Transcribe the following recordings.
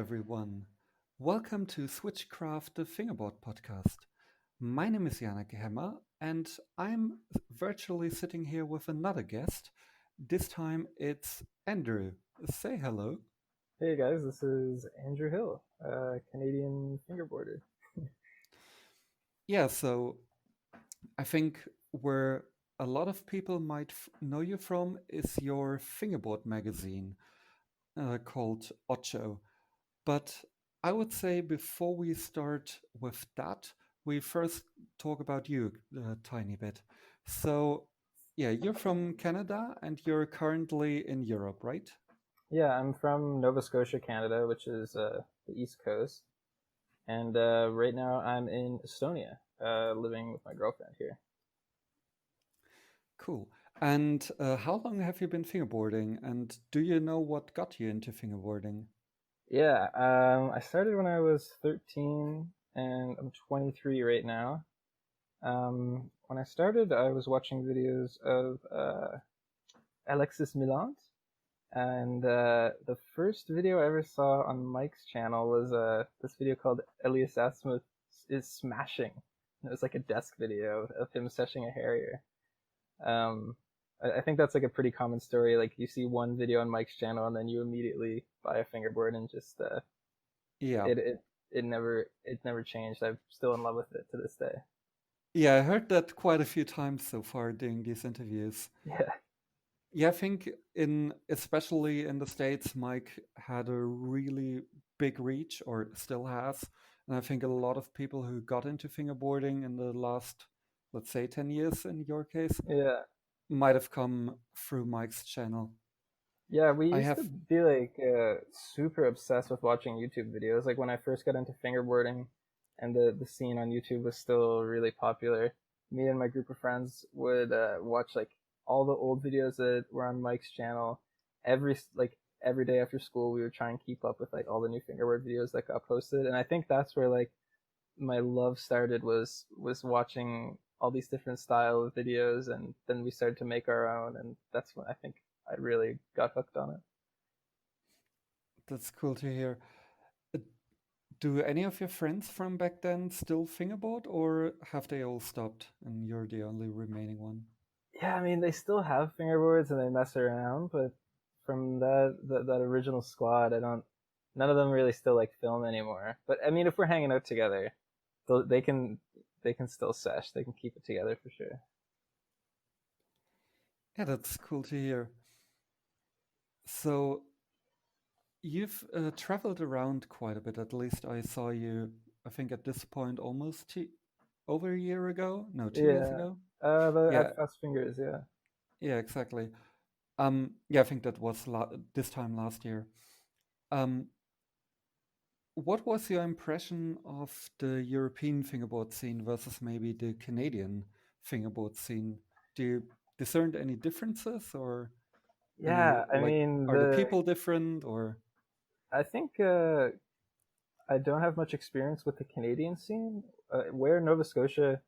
everyone. Welcome to Switchcraft, the Fingerboard podcast. My name is Janek Hemmer, and I'm virtually sitting here with another guest. This time it's Andrew. Say hello. Hey guys, this is Andrew Hill, Canadian fingerboarder. Yeah, so I think where a lot of people might know you from is your fingerboard magazine called Otcho. But I would say before we start with that, we first talk about you a tiny bit. So, yeah, you're from Canada and you're currently in Europe, right? Yeah, I'm from Nova Scotia, Canada, which is the East Coast, and right now I'm in Estonia, living with my girlfriend here. Cool. And how long have you been fingerboarding? And do you know what got you into fingerboarding? Yeah, I started when I was 13, and I'm 23 right now. When I started, I was watching videos of Alexis Millant. And the first video I ever saw on Mike's channel was this video called Elias Asmuth is Smashing. And it was like a desk video of him seshing a Harrier. I think that's like a pretty common story. Like you see one video on Mike's channel and then you immediately buy a fingerboard and just Yeah. it never changed. I'm still in love with it to this day. Yeah, I heard that quite a few times so far during these interviews. Yeah. Yeah, I think in especially in the States, Mike had a really big reach, or still has. And I think a lot of people who got into fingerboarding in the last, let's say, 10 years in your case, Yeah. might have come through Mike's channel. Yeah, we I used to have, be like super obsessed with watching YouTube videos. Like when I first got into fingerboarding and the scene on YouTube was still really popular, me and my group of friends would watch like all the old videos that were on Mike's channel. Every day after school, we would try and keep up with like all the new fingerboard videos that got posted. And I think that's where like my love started was watching all these different style of videos, and then we started to make our own, and that's when I think I really got hooked on it. that's cool to hear. Uh, Do any of your friends from back then still fingerboard, or have they all stopped and you're the only remaining one? Yeah, I mean they still have fingerboards and they mess around, but from that original squad, I don't. None of them really still like film anymore. But I mean, if we're hanging out together, they can still sesh. They can keep it together for sure. Yeah, that's cool to hear. So, you've traveled around quite a bit. At least I saw you, I think at this point, almost over a year ago. No, 2 years Yeah. ago. The Yeah, at Fast Fingers, yeah. yeah, exactly. Yeah, I think that was this time last year. Um, what was your impression of the European fingerboard scene versus maybe the Canadian fingerboard scene? Do you discern any differences or any Yeah, I like mean are the people different or? I think I don't have much experience with the Canadian scene. Where Nova Scotia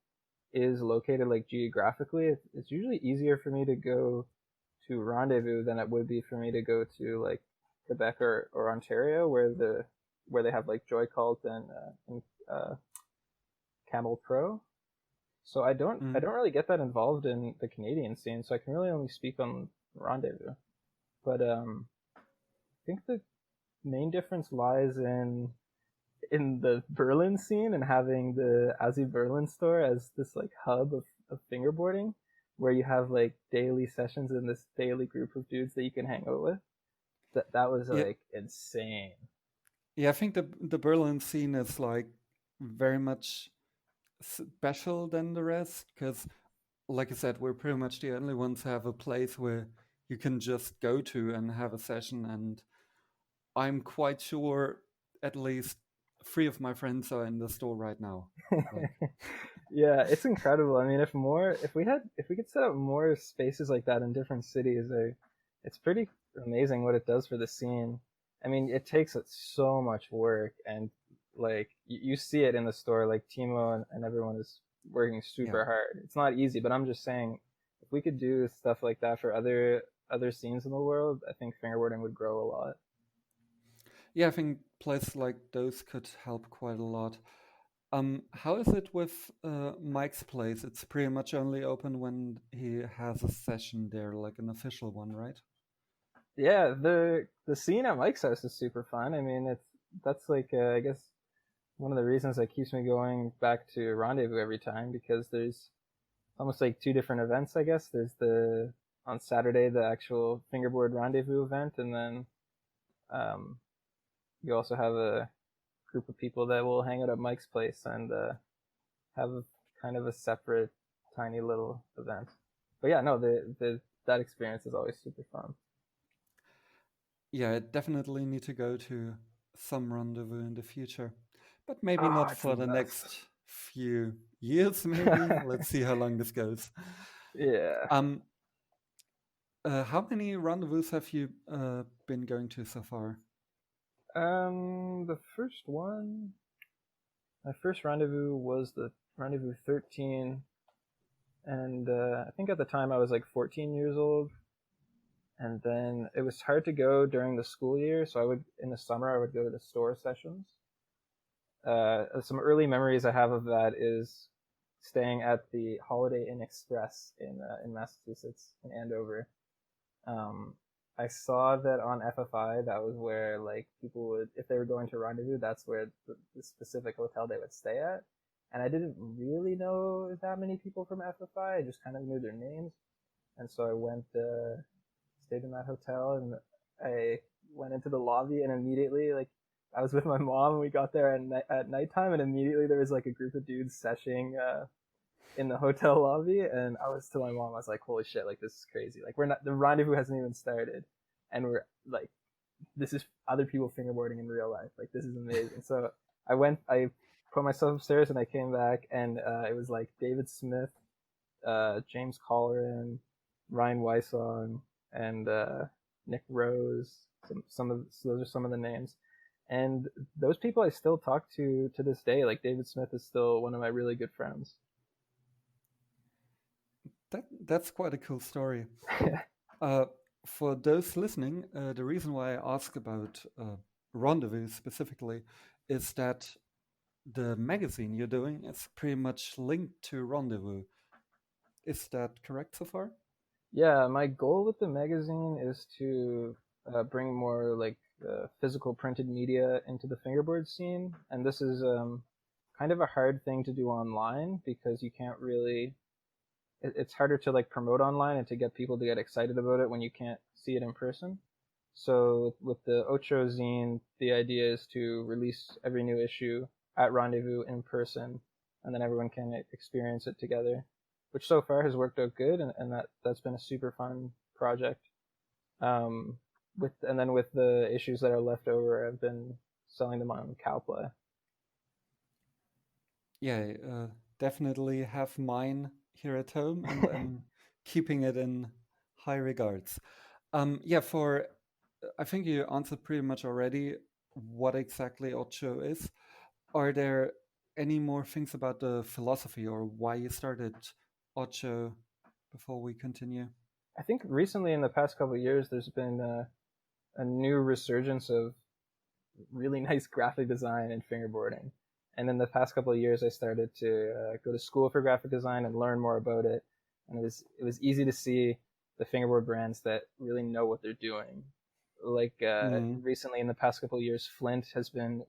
is located, like geographically, it's usually easier for me to go to Rendezvous than it would be for me to go to like Quebec or Ontario, where they have like Joy Cult and Camel Pro. So I Mm. don't really get that involved in the Canadian scene, so I can really only speak on Rendezvous. But I think the main difference lies in the Berlin scene and having the Aussie Berlin store as this like hub of fingerboarding where you have like daily sessions in this daily group of dudes that you can hang out with. That was Yeah, like insane. yeah, I think the Berlin scene is like very much special than the rest because, like I said, we're pretty much the only ones who have a place where you can just go to and have a session. And I'm quite sure at least three of my friends are in the store right now. Like, Yeah, it's incredible. I mean, if we could set up more spaces like that in different cities, it's pretty amazing what it does for the scene. I mean, it takes so much work, and like you see it in the store. Like Timo and everyone is working yeah, super hard. It's not easy, but I'm just saying, if we could do stuff like that for other scenes in the world, I think fingerboarding would grow a lot. yeah. I think places like those could help quite a lot. How is it with Mike's place? It's pretty much only open when he has a session there, like an official one, right? Yeah, the scene at Mike's house is super fun. I mean, that's like I guess one of the reasons that keeps me going back to Rendezvous every time, because there's almost like two different events. I guess there's the on Saturday the actual fingerboard Rendezvous event, and then um, you also have a group of people that will hang out at Mike's place and have kind of a separate tiny little event. But yeah, no, the that experience is always super fun. Yeah, I definitely need to go to some rendezvous in the future, but maybe Oh, not it's the for the best. next few years, maybe. Let's see how long this goes. Yeah. Um, how many rendezvous have you been going to so far? The first one, my first rendezvous was the rendezvous 13, and I think at the time I was like 14 years old, and then it was hard to go during the school year, so I would in the summer I would go to the store sessions. Some early memories I have of that is staying at the Holiday Inn Express in Massachusetts in Andover. Um, I saw that on FFI. That was where like people would, if they were going to Rendezvous, that's where the specific hotel they would stay at. And I didn't really know that many people from FFI. I just kind of knew their names, and so I went, stayed in that hotel, and I went into the lobby, and immediately like I was with my mom, and we got there at nighttime, and immediately there was like a group of dudes seshing in the hotel lobby, and I was to my mom, I was like, "Holy shit! Like this is crazy! Like we're not the rendezvous hasn't even started, and we're like, this is other people fingerboarding in real life. Like this is amazing." So I put myself upstairs, and I came back, and it was like David Smith, James Colleran, Ryan Wysong, and Nick Rose. So those are some of the names, and those people I still talk to this day. Like David Smith is still one of my really good friends. That's quite a cool story. Uh, for those listening, the reason why I ask about Rendezvous specifically is that the magazine you're doing is pretty much linked to Rendezvous. Is that correct so far? Yeah, my goal with the magazine is to bring more like physical printed media into the fingerboard scene, and this is kind of a hard thing to do online because you can't really. It's harder to like promote online and to get people to get excited about it when you can't see it in person. So with the Otcho zine, the idea is to release every new issue at Rendezvous in person, and then everyone can experience it together, which so far has worked out good, and that's been a super fun project. And then with the issues that are left over, I've been selling them on Cowplay. Yeah, definitely have mine here at home, and I'm keeping it in high regards. Yeah, for I think you answered pretty much already what exactly Ocho is. Are there any more things about the philosophy or why you started Ocho before we continue? I think recently in the past couple of years, there's been a new resurgence of really nice graphic design and fingerboarding. And in the past couple of years, I started to go to school for graphic design and learn more about it. And it was easy to see the fingerboard brands that really know what they're doing. Like Mm. recently, in the past couple of years, Flint has been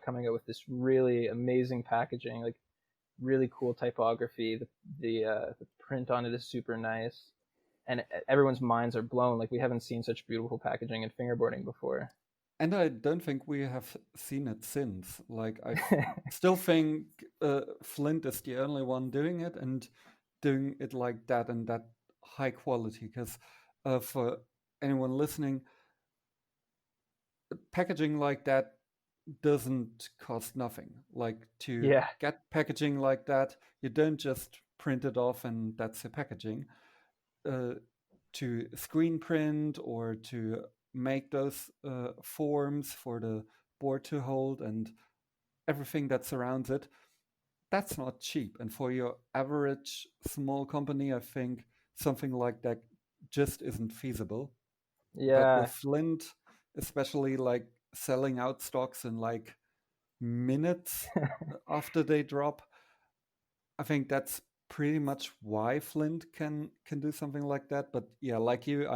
coming out with this really amazing packaging, like really cool typography. The print on it is super nice, and everyone's minds are blown. Like we haven't seen such beautiful packaging in fingerboarding before. And I don't think we have seen it since. Like, still think Flint is the only one doing it and doing it like that and that high quality. Because for anyone listening, packaging like that doesn't cost nothing. Like, to Yeah, get packaging like that, you don't just print it off and that's your packaging. Uh, to screen print or to make those forms for the board to hold and everything that surrounds it, that's not cheap. And for your average small company, I think something like that just isn't feasible. But with yeah, Flint, especially, like, selling out stocks in like minutes after they drop. I think that's pretty much why Flint can do something like that. But yeah, like you,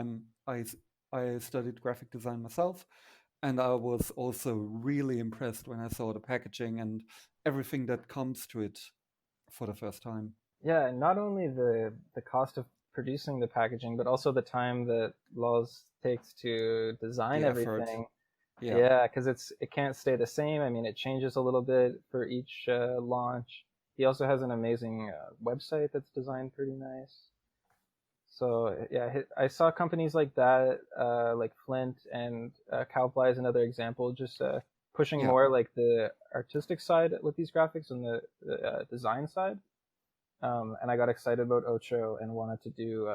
I studied graphic design myself, and I was also really impressed when I saw the packaging and everything that comes to it for the first time. Yeah, and not only the cost of producing the packaging, but also the time that Laws takes to design The effort, everything. yeah, Yeah, because it can't stay the same. I mean, it changes a little bit for each launch. He also has an amazing website that's designed pretty nice. So yeah, I saw companies like that, like Flint and Cowply is another example, just pushing yeah, more like the artistic side with these graphics and the design side. And I got excited about Ocho and wanted to do.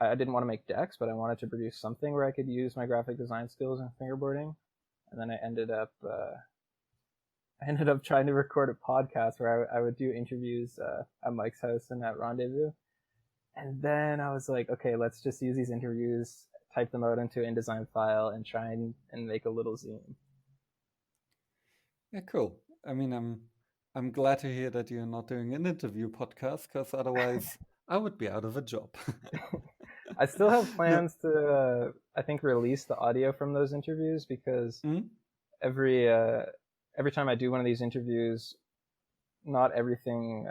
I didn't want to make decks, but I wanted to produce something where I could use my graphic design skills and fingerboarding. And then I ended up trying to record a podcast where I would do interviews at Mike's house and at Rendezvous. And then I was like, okay, let's just use these interviews, type them out into an InDesign file, and try and make a little zine. yeah. Cool. I mean, I'm glad to hear that you're not doing an interview podcast, because otherwise I would be out of a job. I still have No. plans to, I think, release the audio from those interviews because Mm? every uh, every time I do one of these interviews, not everything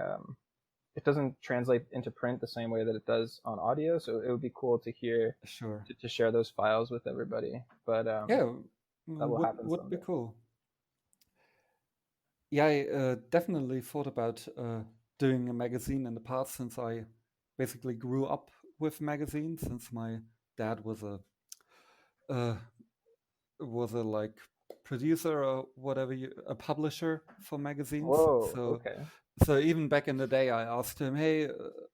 it doesn't translate into print the same way that it does on audio. So it would be cool to hear Sure. to share those files with everybody. But Yeah, that will happen would be someday. cool. Yeah, I definitely thought about doing a magazine in the past, since I basically grew up with magazines, since my dad uh, was a like producer or whatever, a publisher for magazines. Whoa. So Okay. so even back in the day, I asked him, "Hey,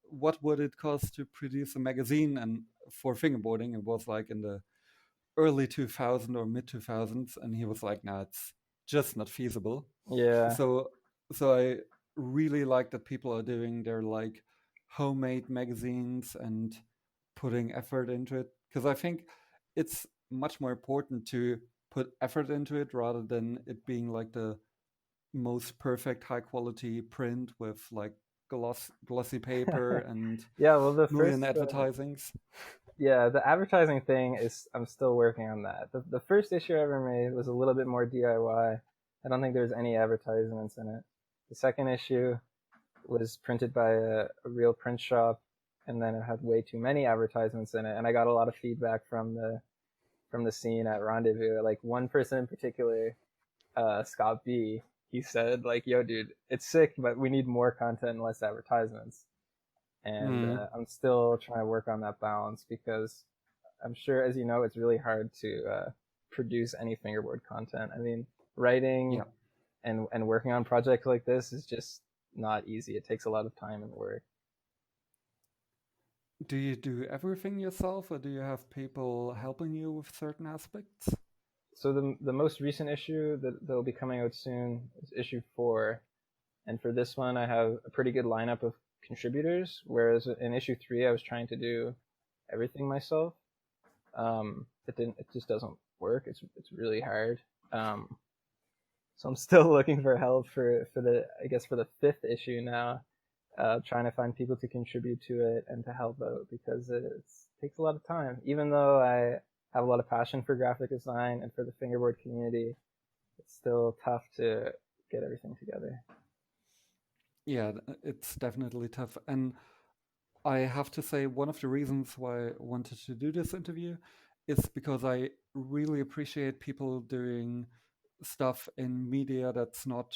what would it cost to produce a magazine?" And for fingerboarding, it was like in the early 2000 or mid 2000s, and he was like, "No, it's just not feasible." Yeah. So so I really like that people are doing their like homemade magazines and putting effort into it, because I think it's much more important to put effort into it rather than it being like the most perfect high quality print with like glossy paper and Yeah. Well, the million first advertisings. yeah, the advertising thing is I'm still working on that. The first issue I ever made was a little bit more DIY. I don't think there's any advertisements in it. The second issue was printed by a real print shop, and then it had way too many advertisements in it. And I got a lot of feedback from the scene at Rendezvous. Like one person in particular, Scott B, he said like, "Yo, dude, it's sick, but we need more content and less advertisements." And Mm, I'm still trying to work on that balance because I'm sure, as you know, it's really hard to produce any fingerboard content. I mean, writing yeah. and working on projects like this is just not easy. It takes a lot of time and work. Do you do everything yourself, or do you have people helping you with certain aspects? So the most recent issue that'll be coming out soon is issue 4, and for this one I have a pretty good lineup of contributors. Whereas in issue 3 I was trying to do everything myself. It didn't. It just doesn't work. It's really hard. Um, so I'm still looking for help for the I guess for the 5th issue now. Trying to find people to contribute to it and to help out because it takes a lot of time. Even though I have a lot of passion for graphic design and for the fingerboard community, it's still tough to get everything together. Yeah, it's definitely tough. And I have to say, one of the reasons why I wanted to do this interview is because I really appreciate people doing stuff in media that's not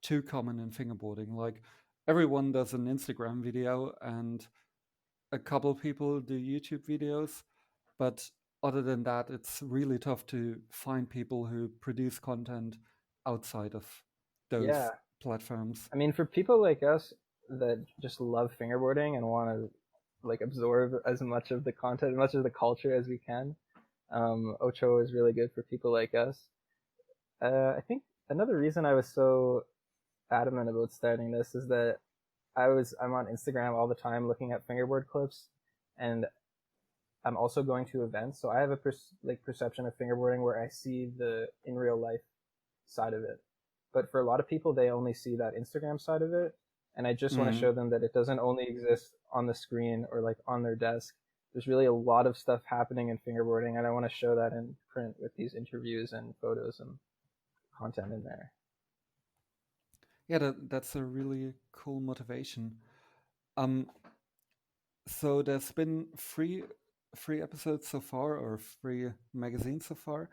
too common in fingerboarding. Like, everyone does an Instagram video, and a couple people do YouTube videos, but other than that, it's really tough to find people who produce content outside of those Yeah, platforms. I mean, for people like us that just love fingerboarding and want to like absorb as much of the content, as much of the culture as we can, Ocho is really good for people like us. I think another reason I was so adamant about starting this is that I'm on Instagram all the time looking at fingerboard clips, and I'm also going to events, so I have a perception of fingerboarding where I see the in real life side of it. But for a lot of people, they only see that Instagram side of it, and I just want to Mm. show them that it doesn't only exist on the screen or like on their desk. There's really a lot of stuff happening in fingerboarding, and I want to show that in print with these interviews and photos and content in there. Yeah, that's a really cool motivation. Um, so there's been three episodes so far, or three magazines so far.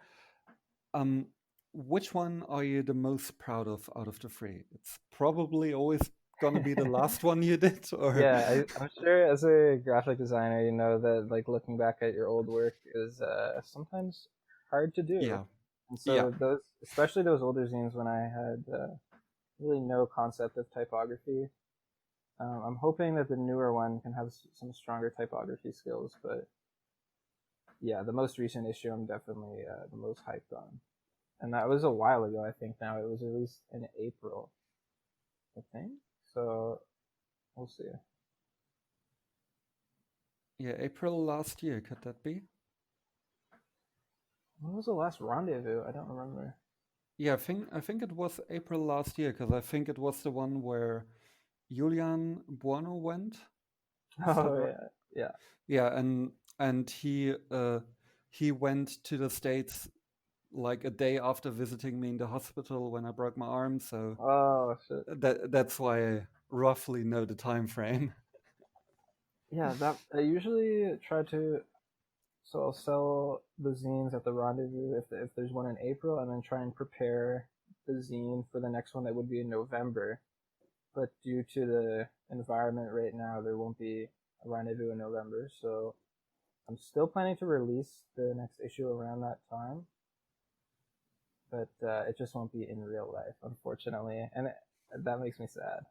Um, which one are you the most proud of out of the three? It's probably always gonna be the last one you did, or Yeah, I'm sure as a graphic designer, you know that like looking back at your old work is sometimes hard to do. yeah, And yeah, so those, especially those older zines when I had really no concept of typography, I'm hoping that the newer one can have some stronger typography skills. But yeah, the most recent issue I'm definitely the most hyped on. And that was a while ago, I think now. It was released in April, I think. So we'll see. yeah. April last year, could that be? When was the last rendezvous? I don't remember. Yeah, I think it was April last year because I think it was the one where Julian Buono went. Is that Oh right? yeah, yeah. Yeah, and he went to the States like a day after visiting me in the hospital when I broke my arm. So Oh shit. that's why I roughly know the time frame. Yeah, that I usually try to. So I'll sell the zines at the rendezvous if there's one in April, and then try and prepare the zine for the next one that would be in November. But due to the environment right now, there won't be a rendezvous in November. So I'm still planning to release the next issue around that time, but it just won't be in real life, unfortunately, and that makes me sad.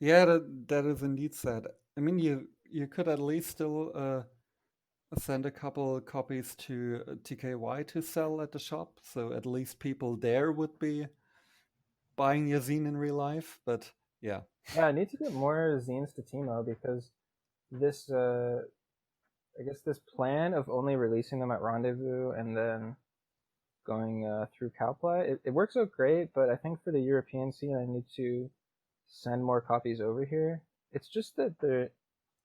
Yeah, that is indeed sad. I mean, you could at least still send a couple copies to TKY to sell at the shop, so at least people there would be buying your zine in real life. But yeah, Yeah, I need to get more zines to Timo because this, I guess, this plan of only releasing them at Rendezvous and then going through Cowply, it works out great. But I think for the European scene, I need to send more copies over here. It's just that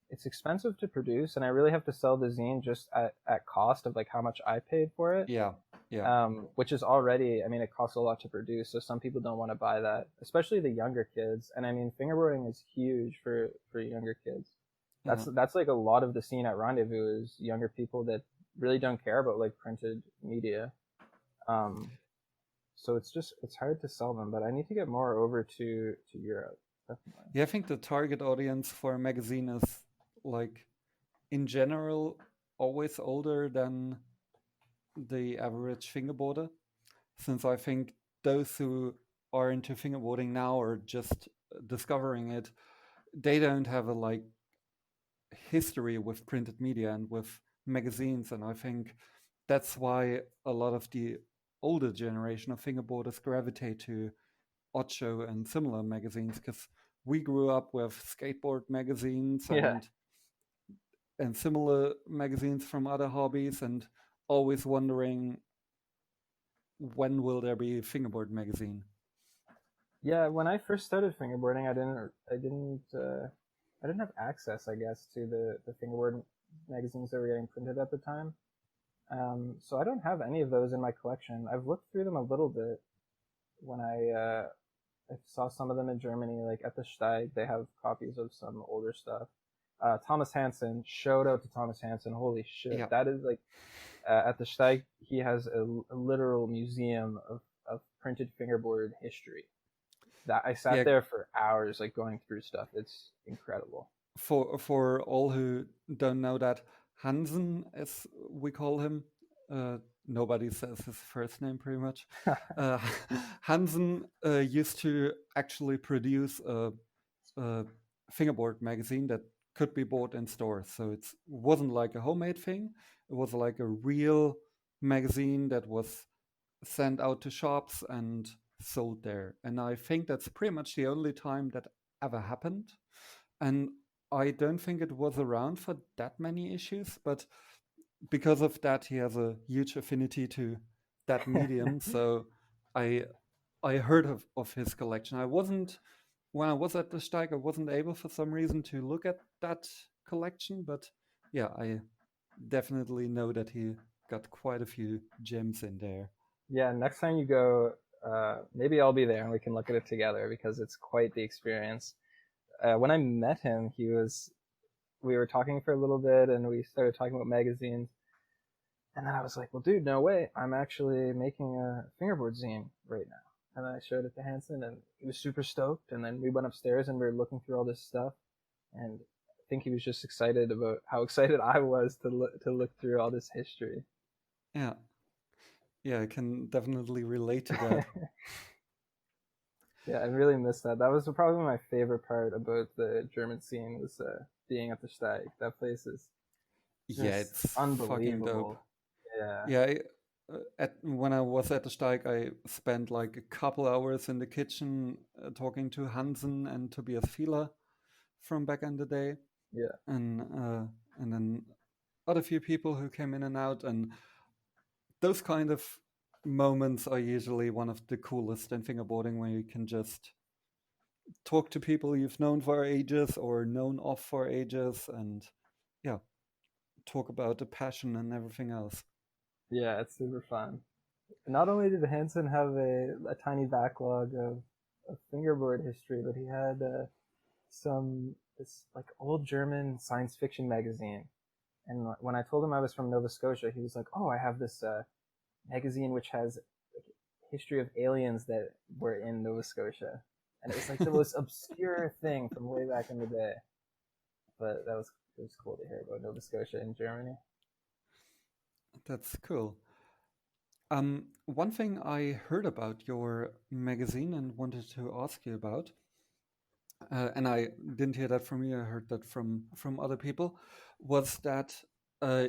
it's expensive to produce, and I really have to sell the zine just at cost of like how much I paid for it. yeah, yeah. Which is already, I mean, it costs a lot to produce, so some people don't want to buy that, especially the younger kids. And I mean, fingerboarding is huge for younger kids. Yeah. That's like a lot of the scene at Rendezvous is younger people that really don't care about like printed media. Um, so it's hard to sell them, but I need to get more over to Europe, definitely. Yeah, I think the target audience for a magazine is like in general always older than the average fingerboarder, since I think those who are into fingerboarding now or just discovering it, they don't have a like history with printed media and with magazines, and I think that's why a lot of the older generation of fingerboarders gravitate to Otcho and similar magazines because we grew up with skateboard magazines Yeah, and similar magazines from other hobbies and always wondering when will there be a fingerboard magazine. yeah. When I first started fingerboarding, I didn't have access, I guess, to the fingerboard magazines that were getting printed at the time. So I don't have any of those in my collection. I've looked through them a little bit when I saw some of them in Germany, like at the Steig. They have copies of some older stuff. Thomas Hansen, shout out to Thomas Hansen. Holy shit, Yeah, that is like at the Steig. He has a literal museum of printed fingerboard history. That I sat yeah. there for hours, like going through stuff. It's incredible. For all who don't know that, Hansen, as we call him, uh, nobody says his first name pretty much. Uh, Hansen used to actually produce a fingerboard magazine that could be bought in stores. So it wasn't like a homemade thing. It was like a real magazine that was sent out to shops and sold there. And I think that's pretty much the only time that ever happened. And I don't think it was around for that many issues, but because of that, he has a huge affinity to that medium. So I I heard of his collection. I wasn't when I was at the Steig, I wasn't able for some reason to look at that collection, but yeah, I definitely know that he got quite a few gems in there. Yeah, next time you go, maybe I'll be there and we can look at it together because it's quite the experience. When I met him, we were talking for a little bit and we started talking about magazines. And then I was like, well, dude, no way. I'm actually making a fingerboard zine right now. And then I showed it to Hanson and he was super stoked. And then we went upstairs and we were looking through all this stuff. And I think he was just excited about how excited I was to look through all this history. Yeah, yeah, I can definitely relate to that. Yeah, I really missed that. That was probably my favorite part about the German scene was being at the Steig. That place is Yeah, just it's fucking dope. unbelievable. Yeah, Yeah, when I was at the Steig, I spent like a couple hours in the kitchen talking to Hansen and Tobias Fieler from back in the day, yeah, and uh, and then other few people who came in and out, and those kind of moments are usually one of the coolest in fingerboarding, where you can just talk to people you've known for ages or known of for ages, and yeah, talk about the passion and everything else. yeah. It's super fun. Not only did Hansen have a tiny backlog of fingerboard history, but he had some this like old German science fiction magazine. And when I told him I was from Nova Scotia, he was like, "Oh, I have this magazine which has like, history of aliens that were in Nova Scotia." And it was like the most obscure thing from way back in the day. But it was cool to hear about Nova Scotia in Germany. That's cool. One thing I heard about your magazine and wanted to ask you about, and I didn't hear that from you. I heard that from other people, was that uh,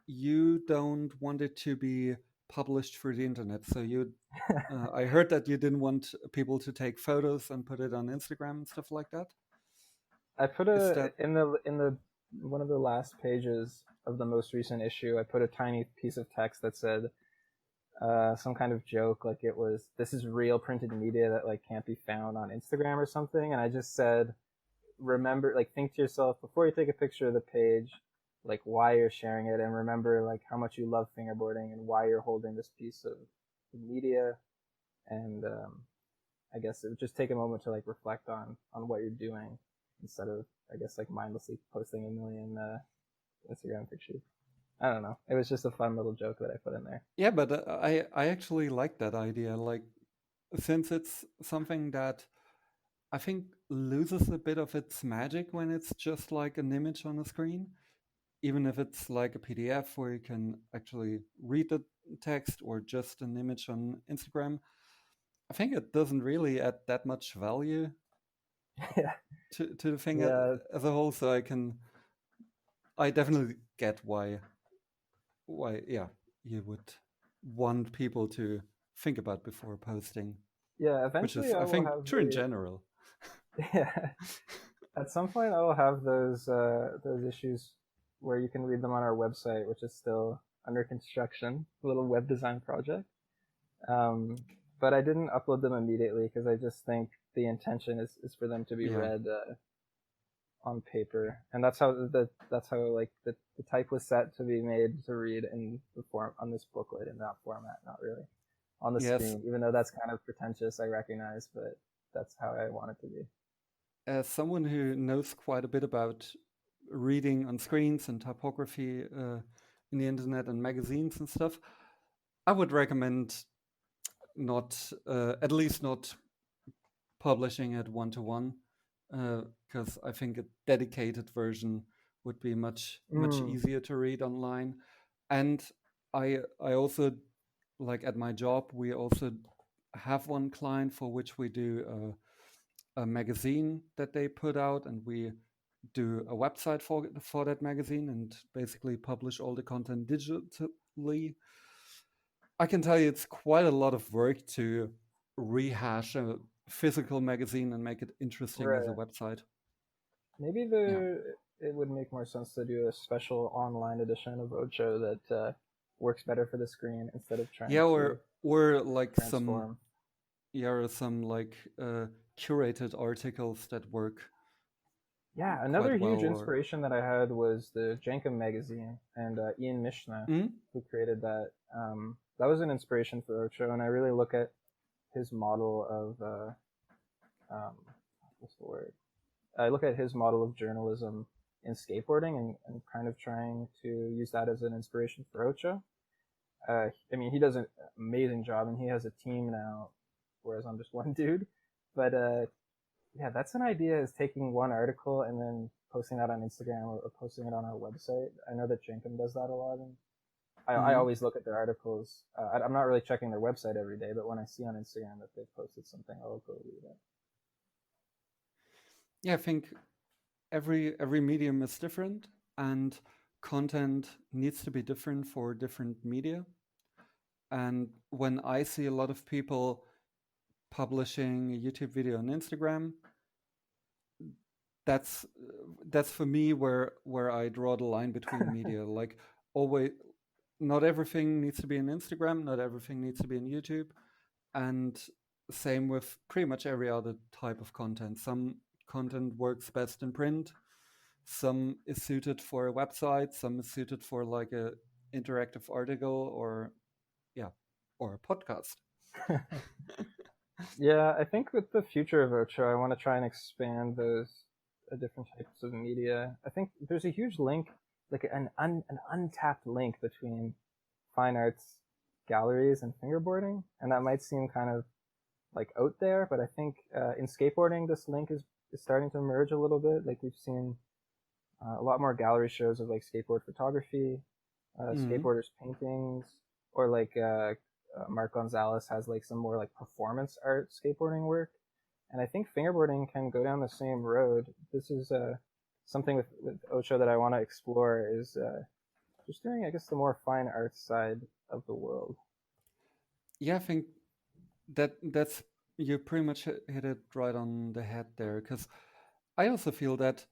you don't want it to be published through the internet. So I heard that you didn't want people to take photos and put it on Instagram and stuff like that. I put Is a that in the one of the last pages of the most recent issue. I put a tiny piece of text that said some kind of joke, like it was this is real printed media that like can't be found on Instagram or something. And I just said, remember, like think to yourself before you take a picture of the page, like why you're sharing it, and remember like how much you love fingerboarding and why you're holding this piece of media. And I guess it would just take a moment to like reflect on what you're doing instead of I guess like mindlessly posting a million Instagram pictures. I don't know. It was just a fun little joke that I put in there. yeah? But I actually like that idea. Like since it's something that I think loses a bit of its magic when it's just like an image on a screen, even if it's like a PDF where you can actually read the text or just an image on Instagram. I think it doesn't really add that much value Yeah, to the thing yeah, as a whole. So I definitely get why yeah you would want people to think about before posting, yeah. which Eventually, is I I will think have true in the general. yeah. At some point, I will have those issues where you can read them on our website, which is still under construction, a little web design project. Um, but I didn't upload them immediately because I just think the intention is for them to be Yeah. read on paper, and that's how like the type was set to be made to read in the form on this booklet in that format, not really on the Yes. screen. Even though that's kind of pretentious, I recognize, but that's how I want it to be. As someone who knows quite a bit about reading on screens and typography in the internet and magazines and stuff, I would recommend not, at least not publishing it one to one, because I think a dedicated version would be much Mm, easier to read online. And I also like at my job we also have one client for which we do a magazine that they put out, and we do a website for that magazine and basically publish all the content digitally. I can tell you it's quite a lot of work to rehash a physical magazine and make it interesting as a right. website. Maybe Yeah, it would make more sense to do a special online edition of Ocho that works better for the screen instead of trying yeah, to or like some transform. yeah, or some like curated articles that work Yeah, another quite well. huge Or inspiration that I had was the Jenkem magazine and Ian Mishna, mm? who created that. That was an inspiration for Ocho, and I really look at his model of um, what's the word? I look at his model of journalism in skateboarding and kind of trying to use that as an inspiration for Ocho. I mean, he does an amazing job, and he has a team now, whereas I'm just one dude. But yeah, that's an idea: is taking one article and then posting that on Instagram or posting it on our website. I know that Jenkem does that a lot, and I Mm-hmm. always look at their articles. I'm not really checking their website every day, but when I see on Instagram that they've posted something, I'll go read it. Yeah, I think every medium is different, and content needs to be different for different media. And when I see a lot of people publishing a YouTube video on Instagram, that's that's for me where I draw the line between media. Like, always, not everything needs to be on Instagram, not everything needs to be on YouTube, and same with pretty much every other type of content. Some content works best in print, some is suited for a website, some is suited for like a interactive article, or yeah, or a podcast. Yeah, I think with the future of Ocho, I want to try and expand those different types of media. I think there's a huge link, like an untapped link between fine arts galleries and fingerboarding, and that might seem kind of like out there, but I think in skateboarding this link is starting to emerge a little bit. Like we've seen a lot more gallery shows of like skateboard photography, Mm-hmm. skateboarders paintings, or like Mark Gonzalez has like some more like performance art skateboarding work. And I think fingerboarding can go down the same road. This is something with Ocho that I want to explore is just doing, I guess, the more fine arts side of the world. Yeah, I think that's you pretty much hit it right on the head there, because I also feel that,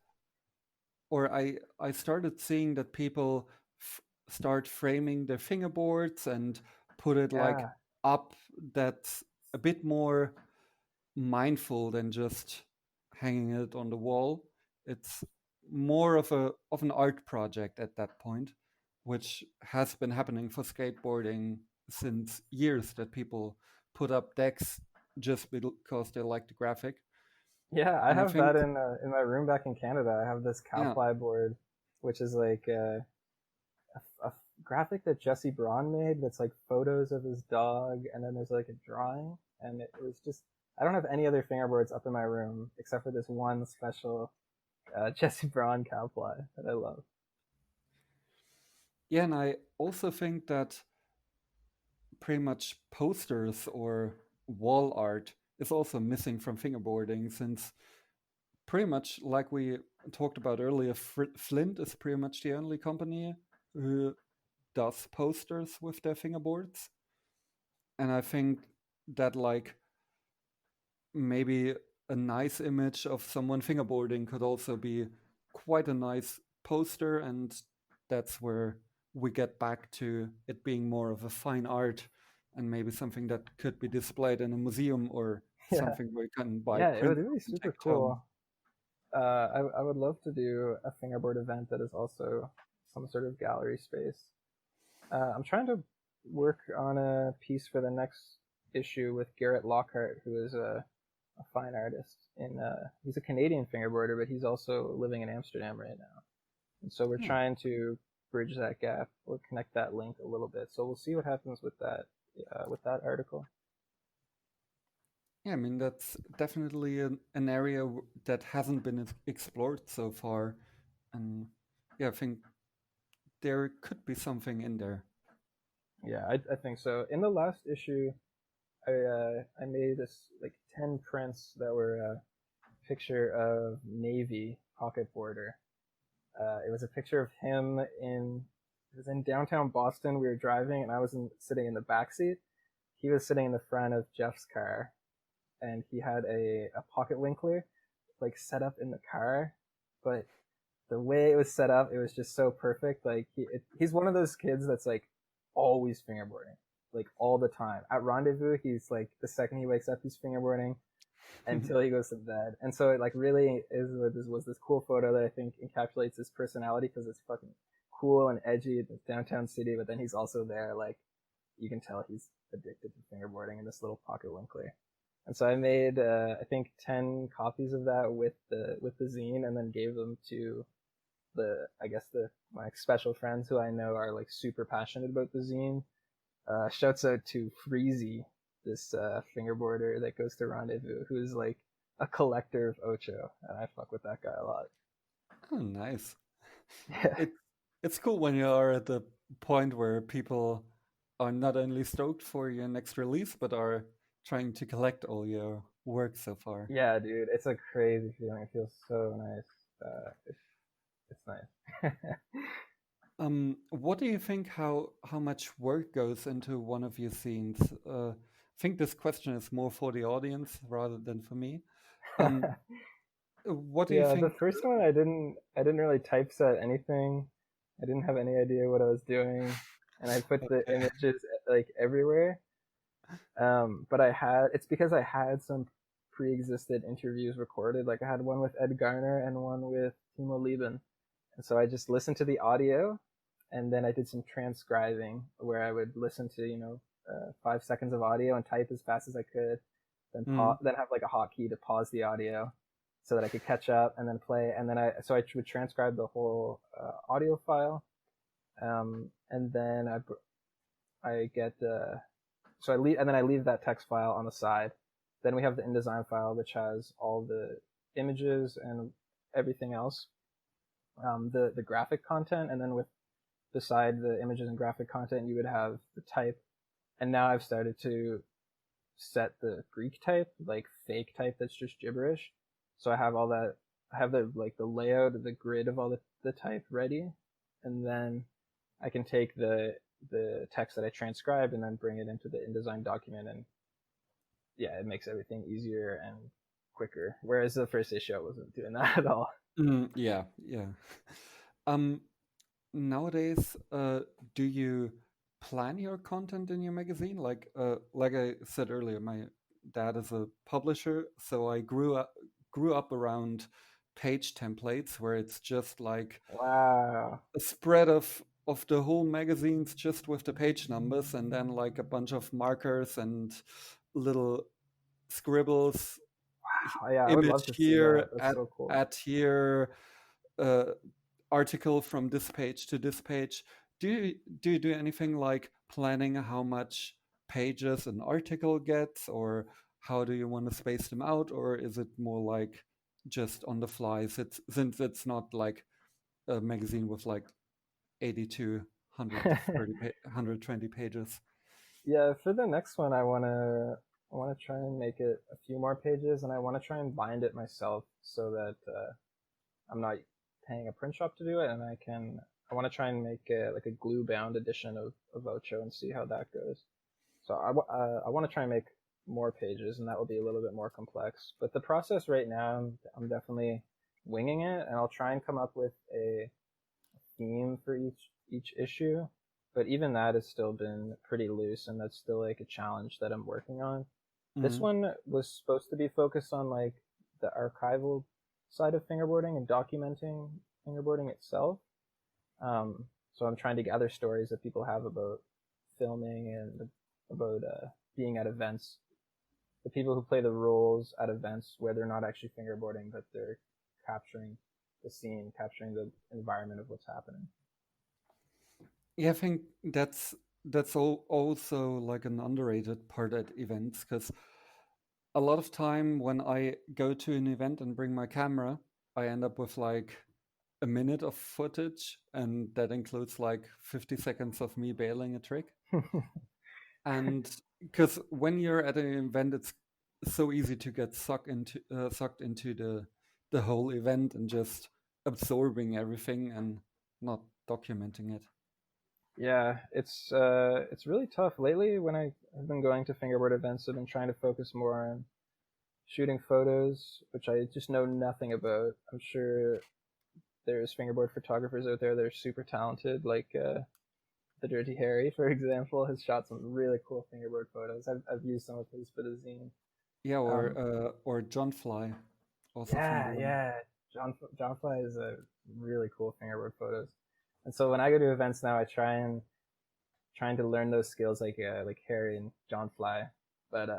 or I started seeing that people start framing their fingerboards and put it like Yeah, up, that's a bit more mindful than just hanging it on the wall. It's more of an art project at that point, which has been happening for skateboarding since years, that people put up decks just because they like the graphic. yeah, I And I have that think, in my room back in Canada. I have this yeah, cowply board, which is like a graphic that Jesse Braun made. That's like photos of his dog, and then there's like a drawing, and it was just. I don't have any other fingerboards up in my room except for this one special Jesse Braun cowply that I love. yeah, and I also think that pretty much posters or wall art is also missing from fingerboarding, since pretty much like we talked about earlier, Flint is pretty much the only company who does posters with their fingerboards. And I think that, like, maybe a nice image of someone fingerboarding could also be quite a nice poster, and that's where we get back to it being more of a fine art, and maybe something that could be displayed in a museum, or Yeah, something where you can buy yeah, it would print be and super take it home. cool. I would love to do a fingerboard event that is also some sort of gallery space. I'm trying to work on a piece for the next issue with Garrett Lockhart, who is a fine artist. He's a Canadian fingerboarder, but he's also living in Amsterdam right now. And so we're Yeah. trying to bridge that gap or connect that link a little bit. So we'll see what happens with that article. Yeah, I mean, that's definitely an area that hasn't been explored so far. And yeah, I think there could be something in there. Yeah, I think so. In the last issue, I made this like 10 prints that were a picture of Navy pocket border. It was a picture of him in it was in downtown Boston. We were driving, and I was sitting in the back seat. He was sitting in the front of Jeff's car, and he had a pocket winkler like set up in the car, but the way it was set up, it was just so perfect. Like he's one of those kids that's like always fingerboarding, like all the time. At Rendezvous, he's like the second he wakes up, he's fingerboarding until he goes to bed. And so it like really was this cool photo that I think encapsulates his personality because it's fucking cool and edgy in this downtown city, but then he's also there like you can tell he's addicted to fingerboarding in this little pocket Winkler. And so I made I think 10 copies of that with the zine and then gave them to my special friends who I know are like super passionate about the zine. Shouts out to Freezy, this fingerboarder that goes to Rendezvous, who's like a collector of Ocho, and I fuck with that guy a lot. Oh, nice. Yeah, It it's cool when you are at the point where people are not only stoked for your next release, but are trying to collect all your work so far. yeah, dude, it's a crazy feeling. It feels so nice. It's nice. What do you think? How much work goes into one of your scenes? I think this question is more for the audience rather than for me. Um, what do you Yeah, the think? first one I didn't really typeset anything. I didn't have any idea what I was doing, and I put the Okay. images like everywhere. But it's because I had some pre-existed interviews recorded. Like I had one with Ed Garner and one with Timo Lieben, and so I just listened to the audio, and then I did some transcribing where I would listen to 5 seconds of audio and type as fast as I could, Mm, then have like a hotkey to pause the audio so that I could catch up and then play, and then I would transcribe the whole audio file, and then I get so I leave and then I leave that text file on the side. Then we have the InDesign file, which has all the images and everything else, the graphic content, and then with beside the images and graphic content, you would have the type. And now I've started to set the Greek type, like fake type that's just gibberish. So I have all that. I have the layout, the grid of all the type ready, and then I can take the text that I transcribed and then bring it into the InDesign document, and yeah, it makes everything easier and quicker. Whereas the first issue, I wasn't doing that at all. yeah, yeah. Um, Nowadays, do you plan your content in your magazine? Like I said earlier, my dad is a publisher, so I grew up around page templates where it's just like Wow. a spread of the whole magazines just with the page numbers and then like a bunch of markers and little scribbles, Oh, yeah, I would love image to see that. here, That's at so cool. at here, uh, article from this page to this page. Do you do anything like planning how much pages an article gets, or how do you want to space them out, or is it more like just on the fly? Since it's not like a magazine with like 80 to 120 pages. Yeah, for the next one, I wanna try and make it a few more pages, and I wanna try and bind it myself so that I'm not paying a print shop to do it, and I want to try and make like a glue bound edition of Ocho and see how that goes. So I want to try and make more pages, and that will be a little bit more complex. But the process right now, I'm definitely winging it, and I'll try and come up with a theme for each issue. But even that has still been pretty loose, and that's still like a challenge that I'm working on. This Mm. one was supposed to be focused on like the archival side of fingerboarding and documenting fingerboarding itself. Um, so I'm trying to gather stories that people have about filming and about being at events. The people who play the roles at events where they're not actually fingerboarding, but they're capturing the scene, capturing the environment of what's happening. Yeah, I think that's also like an underrated part at events because a lot of time when I go to an event and bring my camera, I end up with like a minute of footage, and that includes like 50 seconds of me bailing a trick. And because when you're at an event, it's so easy to get sucked into the whole event and just absorbing everything and not documenting it. Yeah, it's really tough lately. When I have been going to fingerboard events, I've been trying to focus more on shooting photos, which I just know nothing about. I'm sure. there's fingerboard photographers out there that are super talented, like the Dirty Harry, for example, has shot some really cool fingerboard photos. I've used some of his for the zine. Yeah, Um, or John Fly, also from yeah, Berlin. yeah. John Fly is a really cool fingerboard photos. And so when I go to events now, I trying to learn those skills like Harry and John Fly, but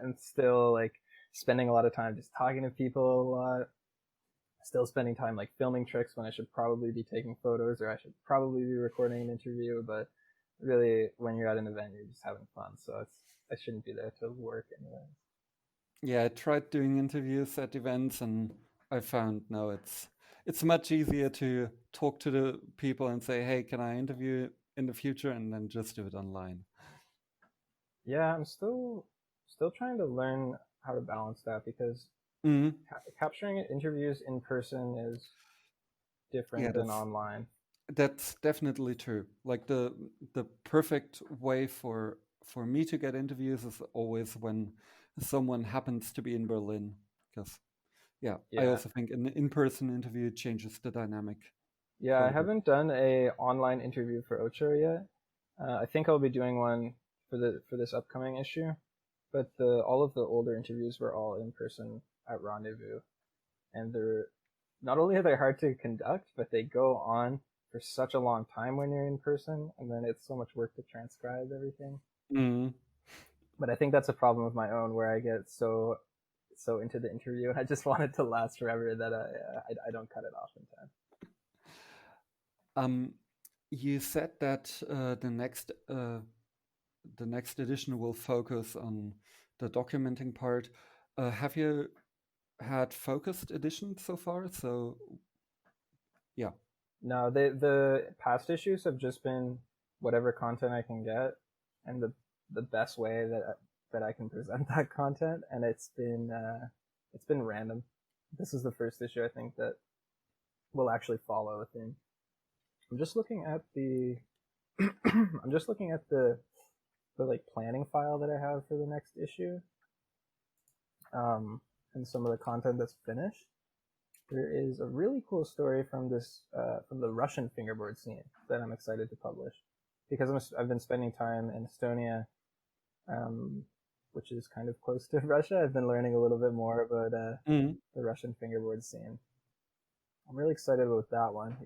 I'm still like spending a lot of time just talking to people a lot. Still spending time like filming tricks when I should probably be taking photos or I should probably be recording an interview. But really, when you're at an event, you're just having fun. So I shouldn't be there to work anyway. Yeah, I tried doing interviews at events, and I found no, it's much easier to talk to the people and say, "Hey, can I interview in the future?" and then just do it online. Yeah, I'm still trying to learn how to balance that because Hmm. capturing interviews in person is Yeah, different than online. that's definitely true. Like the perfect way for me to get interviews is always when someone happens to be in Berlin, because yeah, I Yeah, also think an in-person interview changes the dynamic yeah. I quite a bit. haven't done a online interview for Ocho yet. I think I'll be doing one for this upcoming issue, but the all of the older interviews were all in person at Rendezvous, and they're not only are they hard to conduct, but they go on for such a long time when you're in person, and then it's so much work to transcribe everything. Mm. But I think that's a problem of my own where I get so into the interview and I just want it to last forever that I don't cut it off in time. Um, you said that the next edition will focus on the documenting part. Have you had focused editions so far? So yeah. No, the past issues have just been whatever content I can get, and the best way that I can present that content, and it's been random. This is the first issue I think that will actually follow a theme. I'm just looking at the I'm just looking at the like planning file that I have for the next issue, and some of the content that's finished. There is a really cool story from this from the Russian fingerboard scene that I'm excited to publish because I've been spending time in Estonia, um, which is kind of close to Russia. I've been learning a little bit more about Mm. the Russian fingerboard scene. I'm really excited about that one.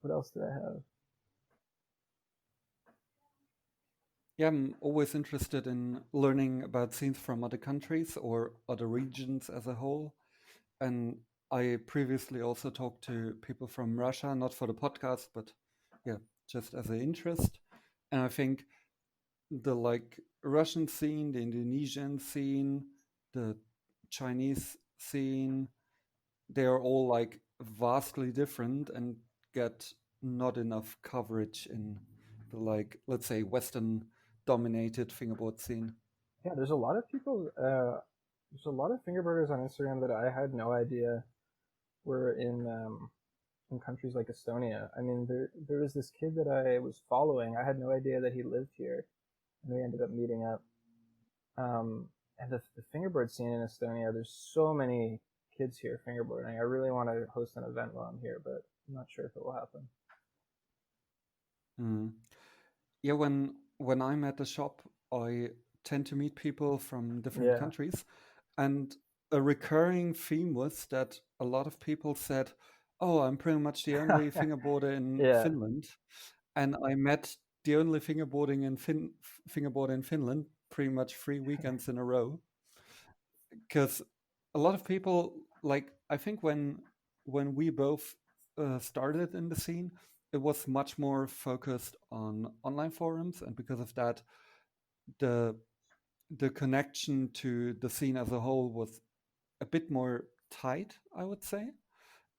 What else do I have? Yeah, I'm always interested in learning about scenes from other countries or other regions as a whole. And I previously also talked to people from Russia, not for the podcast, but yeah, just as an interest. And I think the like Russian scene, the Indonesian scene, the Chinese scene, they are all like vastly different and get not enough coverage in the like, let's say, Western dominated fingerboard scene. Yeah, there's a lot of people. There's a lot of fingerboarders on Instagram that I had no idea were in countries like Estonia. I mean, there was this kid that I was following. I had no idea that he lived here, and we ended up meeting up. And the fingerboard scene in Estonia, there's so many kids here fingerboarding. I really want to host an event while I'm here, but I'm not sure if it will happen. Mm. Yeah, when I'm at the shop, I tend to meet people from different Yeah, countries, and a recurring theme was that a lot of people said, "Oh, I'm pretty much the only fingerboarder in yeah, Finland," and I met the only fingerboarder in Finland pretty much 3 weekends in a row, because a lot of people like I think when we both started in the scene, it was much more focused on online forums, and because of that, the the connection to the scene as a whole was a bit more tight, I would say.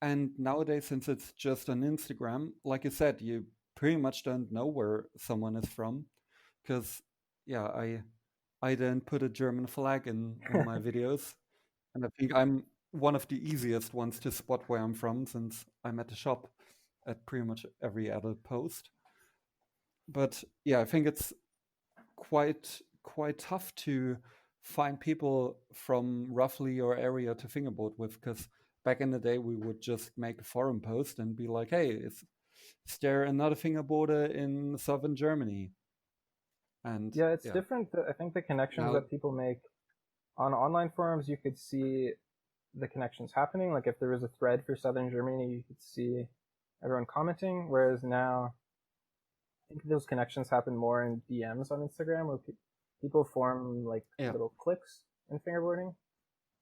And nowadays, since it's just on Instagram, like you said, you pretty much don't know where someone is from, because yeah, I don't put a German flag in my videos, and I think I'm one of the easiest ones to spot where I'm from since I'm at the shop at pretty much every other post. But yeah, I think it's quite tough to find people from roughly your area to fingerboard with, because back in the day, we would just make a forum post and be like, "Hey, is there another fingerboarder in southern Germany?" And Yeah, it's yeah, different. I think the connections now that people make on online forums, you could see the connections happening. Like if there was a thread for Southern Germany, you could see everyone commenting. Whereas now, I think those connections happen more in DMs on Instagram, where people form like yeah, little cliques in fingerboarding,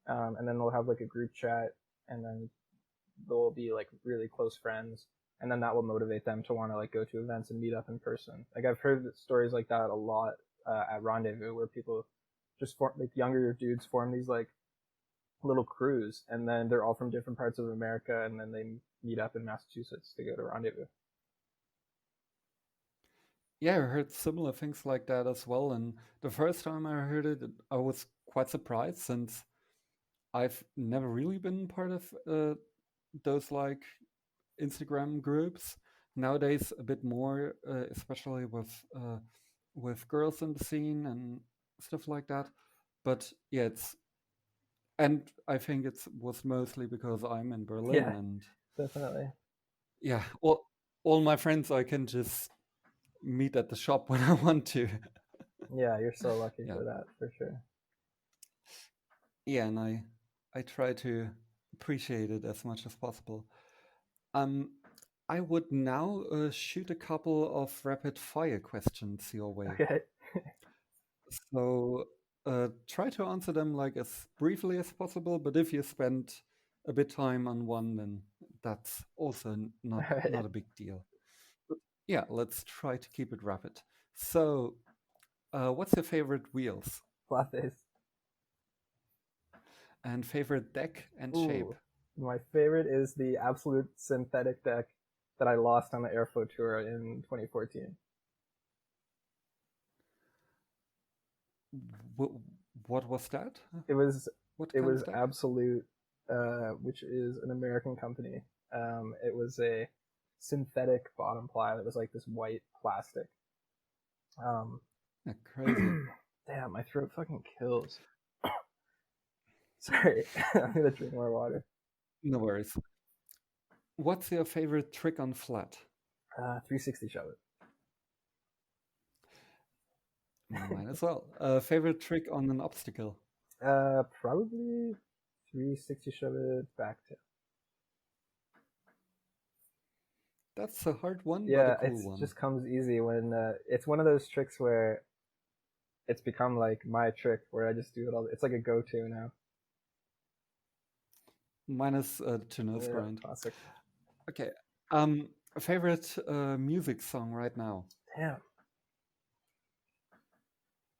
and then they'll have like a group chat, and then they'll be like really close friends, and then that will motivate them to want to like go to events and meet up in person. Like I've heard stories like that a lot at Rendezvous, where people just form, like younger dudes form these like little crews, and then they're all from different parts of America, and then they meet up in Massachusetts to go to Rendezvous. yeah, I heard similar things like that as well. And the first time I heard it, I was quite surprised since I've never really been part of those like Instagram groups. Nowadays, a bit more, especially with girls in the scene and stuff like that. But yeah, and I think it was mostly because I'm in Berlin, Yeah, and definitely. yeah, all my friends I can just meet at the shop when I want to. Yeah, you're so lucky Yeah, for that, for sure. yeah, and I try to appreciate it as much as possible. Um, I would now shoot a couple of rapid fire questions your way. Okay. So try to answer them like as briefly as possible, but if you spend a bit time on one, then that's also All not right. a big deal. But yeah, let's try to keep it rapid. So, what's your favorite wheels FlatFace. and favorite deck and shape? Ooh, my favorite is the absolute synthetic deck that I lost on the Airflow tour in 2014. Wh- what was that? It was What it kind was of deck? Absolute, which is an American company. It was a synthetic bottom ply that was like this white plastic. Um, Yeah, crazy. damn, my throat fucking kills. Sorry, I'm gonna drink more water. No worries. What's your favorite trick on flat? 360 shove it. Mine as well. Favorite trick on an obstacle? Probably 360 shove it back to. That's a hard one, but a Yeah, cool it one. just comes easy when it's one of those tricks where it's become like my trick where I just do it all. It's like a go-to now. Mine is to nose Yeah, grind. classic. Okay. Favorite music song right now? Damn.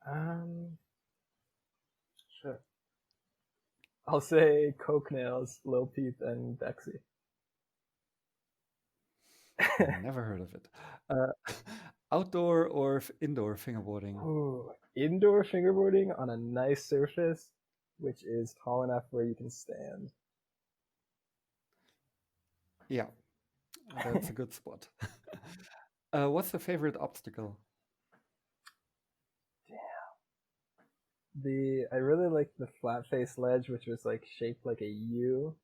Um, sure. I'll say Coke Nails, Lil Peep, and Bexy. Never heard of it. Outdoor or indoor fingerboarding? Ooh, indoor fingerboarding on a nice surface, which is tall enough where you can stand. Yeah, that's a good spot. What's your favorite obstacle? I really liked the flat face ledge, which was like shaped like a U.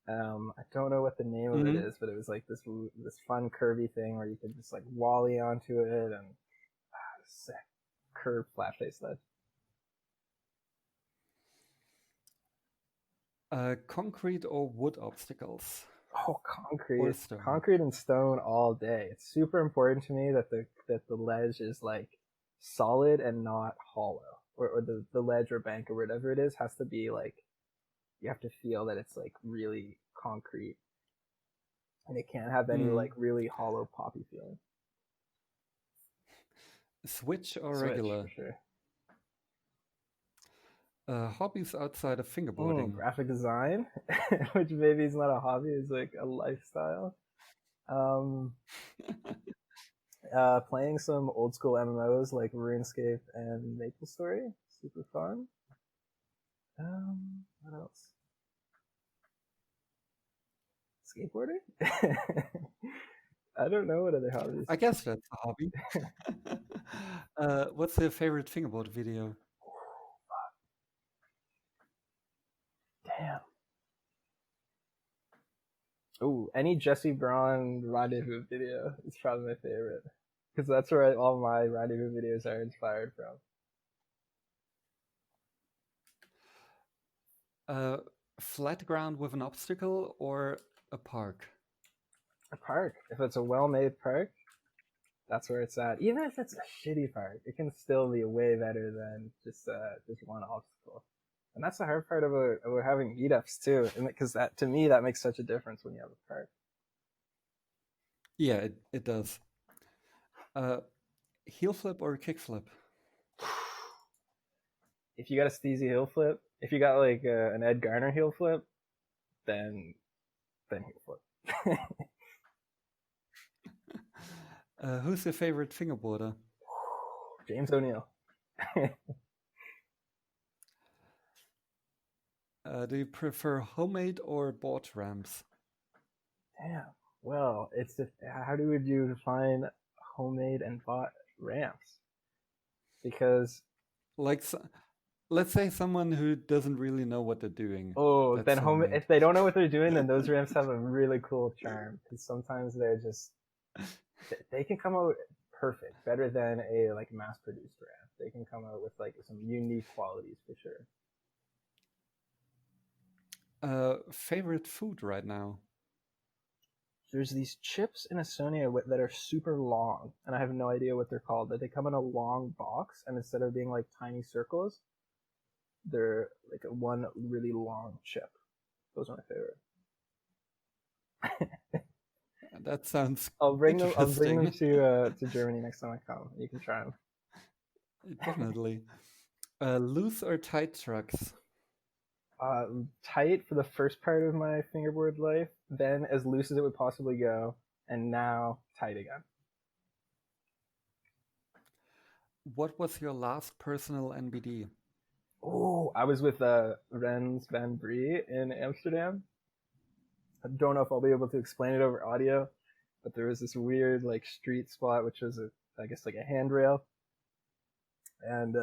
I don't know what the name of it Hmm. is, but it was like this fun curvy thing where you could just like wally onto it, and sick curved flat face ledge. Concrete or wood obstacles? Oh, Or concrete, stone? concrete and stone all day. It's super important to me that the ledge is like solid and not hollow, or the ledge or bank or whatever it is has to be like, you have to feel that it's like really concrete, and it can't have any Mm. like really hollow poppy feeling. Switch or Switch for regular? sure. Hobbies outside of fingerboarding? Graphic design, which maybe is not a hobby, is like a lifestyle. Um, Playing some old school MMOs like RuneScape and MapleStory, super fun. What else? Skateboarding. I don't know what other hobbies. I guess that's a hobby. What's your favorite fingerboard video? Damn. Ooh, any Jesse Braun Rendezvous video is probably my favorite because that's where all my Rendezvous videos are inspired from. Uh, Flat ground with an obstacle or a park? A park, if it's a well-made park, that's where it's at. Even if it's a shitty park, it can still be way better than just one obstacle. And that's the hard part about having meetups too, because that to me that makes such a difference when you have a park. Yeah, it does. Uh, Heel flip or kick flip? If you got a steezy heel flip, if you got like an Ed Garner heel flip, then heel flip. Who's your favorite fingerboarder? James O'Neill. Do you prefer homemade or bought ramps? Damn. Well, it's how do you define homemade and bought ramps? Because Like, let's say someone who doesn't really know what they're doing. oh, That's then home homemade. if they don't know what they're doing, then those ramps have a really cool charm because sometimes they're just they can come out perfect, better than a like mass-produced ramp. They can come out with like some unique qualities for sure. Favorite food right now? There's these chips in Estonia that are super long, and I have no idea what they're called. But they come in a long box, and instead of being like tiny circles, they're like one really long chip. Those are my favorite. That sounds I'll bring them. I'll bring them interesting. to Germany next time I come. You can try them. Definitely. Loose or tight trucks? Tight for the first part of my fingerboard life, then as loose as it would possibly go, and now tight again. What was your last personal NBD? Oh, I was with Rens van Brie in Amsterdam. I don't know if I'll be able to explain it over audio, but there was this weird like street spot, which was I guess like a handrail, and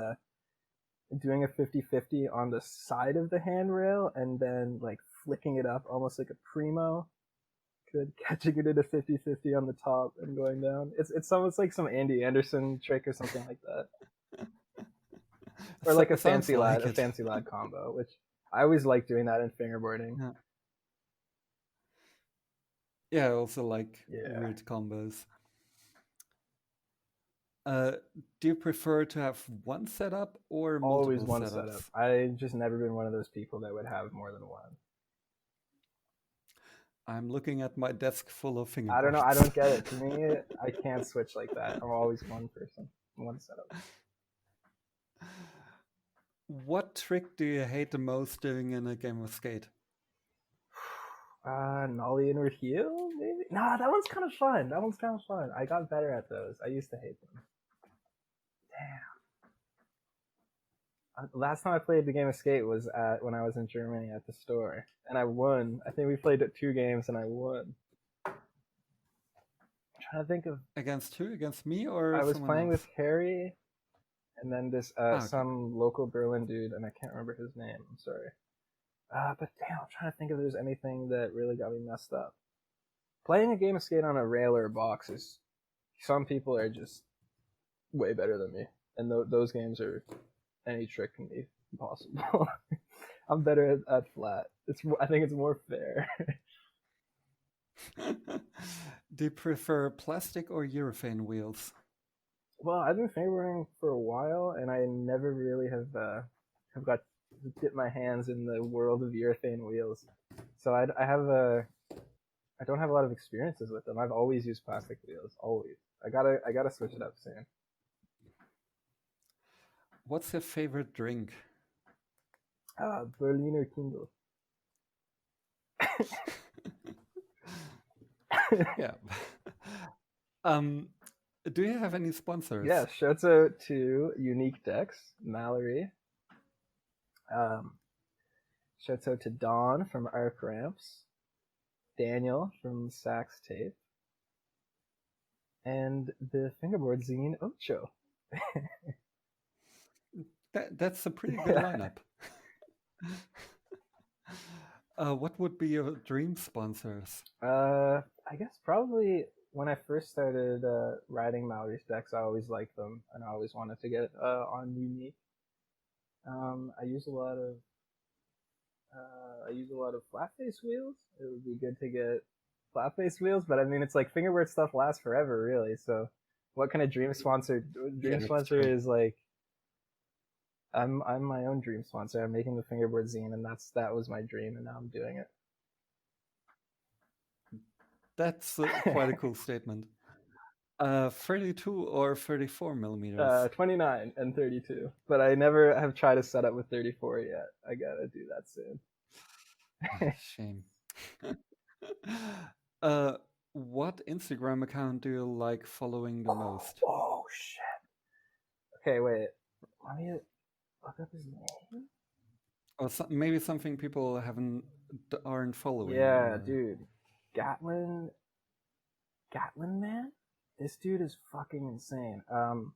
doing a 50-50 on the side of the handrail and then like flicking it up almost like a primo, good, catching it at a 50-50 on the top and going down. It's almost like some Andy Anderson trick or something like that, or like Sounds like a it. fancy lad combo, which I always like doing that in fingerboarding. Yeah. Yeah, I also like Yeah, weird combos. Uh, do you prefer to have one setup or always multiple one setup. setups? I just never been one of those people that would have more than one. I'm looking at my desk full of I don't know. I fingerboards. don't get it. To me, I can't switch like that. I'm always one person, one setup. What trick do you hate the most doing in a game of Skate? Nollie inward heel, maybe? Nah, that one's kind of fun. That one's kind of fun. I got better at those. I used to hate them. Damn. Last time I played the game of Skate was when I was in Germany at the store, and I won. I think we played it 2 games, and I won. I'm trying to think of. Against who? Against me or I was someone playing with else? Harry, and then this Okay. some local Berlin dude, and I can't remember his name. I'm sorry. But damn, I'm trying to think if there's anything that really got me messed up. Playing a game of Skate on a rail or a box is. Some people are just way better than me, and those games are any trick can be impossible. I'm better at flat. I think it's more fair. Do you prefer plastic or urethane wheels? Well, I've been fingerboarding for a while, and I never really have got to dip my hands in the world of urethane wheels. So I don't have a lot of experiences with them. I've always used plastic wheels. Always. I gotta switch it up soon. What's your favorite drink? Berliner Kindle. Yeah. um, do you have any sponsors? Yeah, shouts out to Unique Decks, Mallory. Um, Shouts out to Don from Arc Ramps, Daniel from Sax Tape, and the fingerboard zine Ocho. That's a pretty good Yeah. lineup. What would be your dream sponsors? I guess probably when I first started riding Maori decks, I always liked them, and I always wanted to get on unique. I use a lot of FlatFace wheels. It would be good to get FlatFace wheels, but I mean, it's like fingerboard stuff lasts forever, really. So, what kind of dream sponsor? Yeah, Dream that's sponsor true. is like I'm my own dream sponsor. I'm making the fingerboard zine, and that was my dream, and now I'm doing That's quite a it. cool statement. 32 or 34 millimeters? 29 and 32, but I never have tried to set up with 34 yet. I gotta do that soon. Shame. uh, what Instagram account do you like following the most? Oh shit. Okay, wait. Let me look up his name. Or maybe something people haven't aren't following, Yeah, or dude. Gatlin Gatlin man? This dude is fucking insane. Gatlyn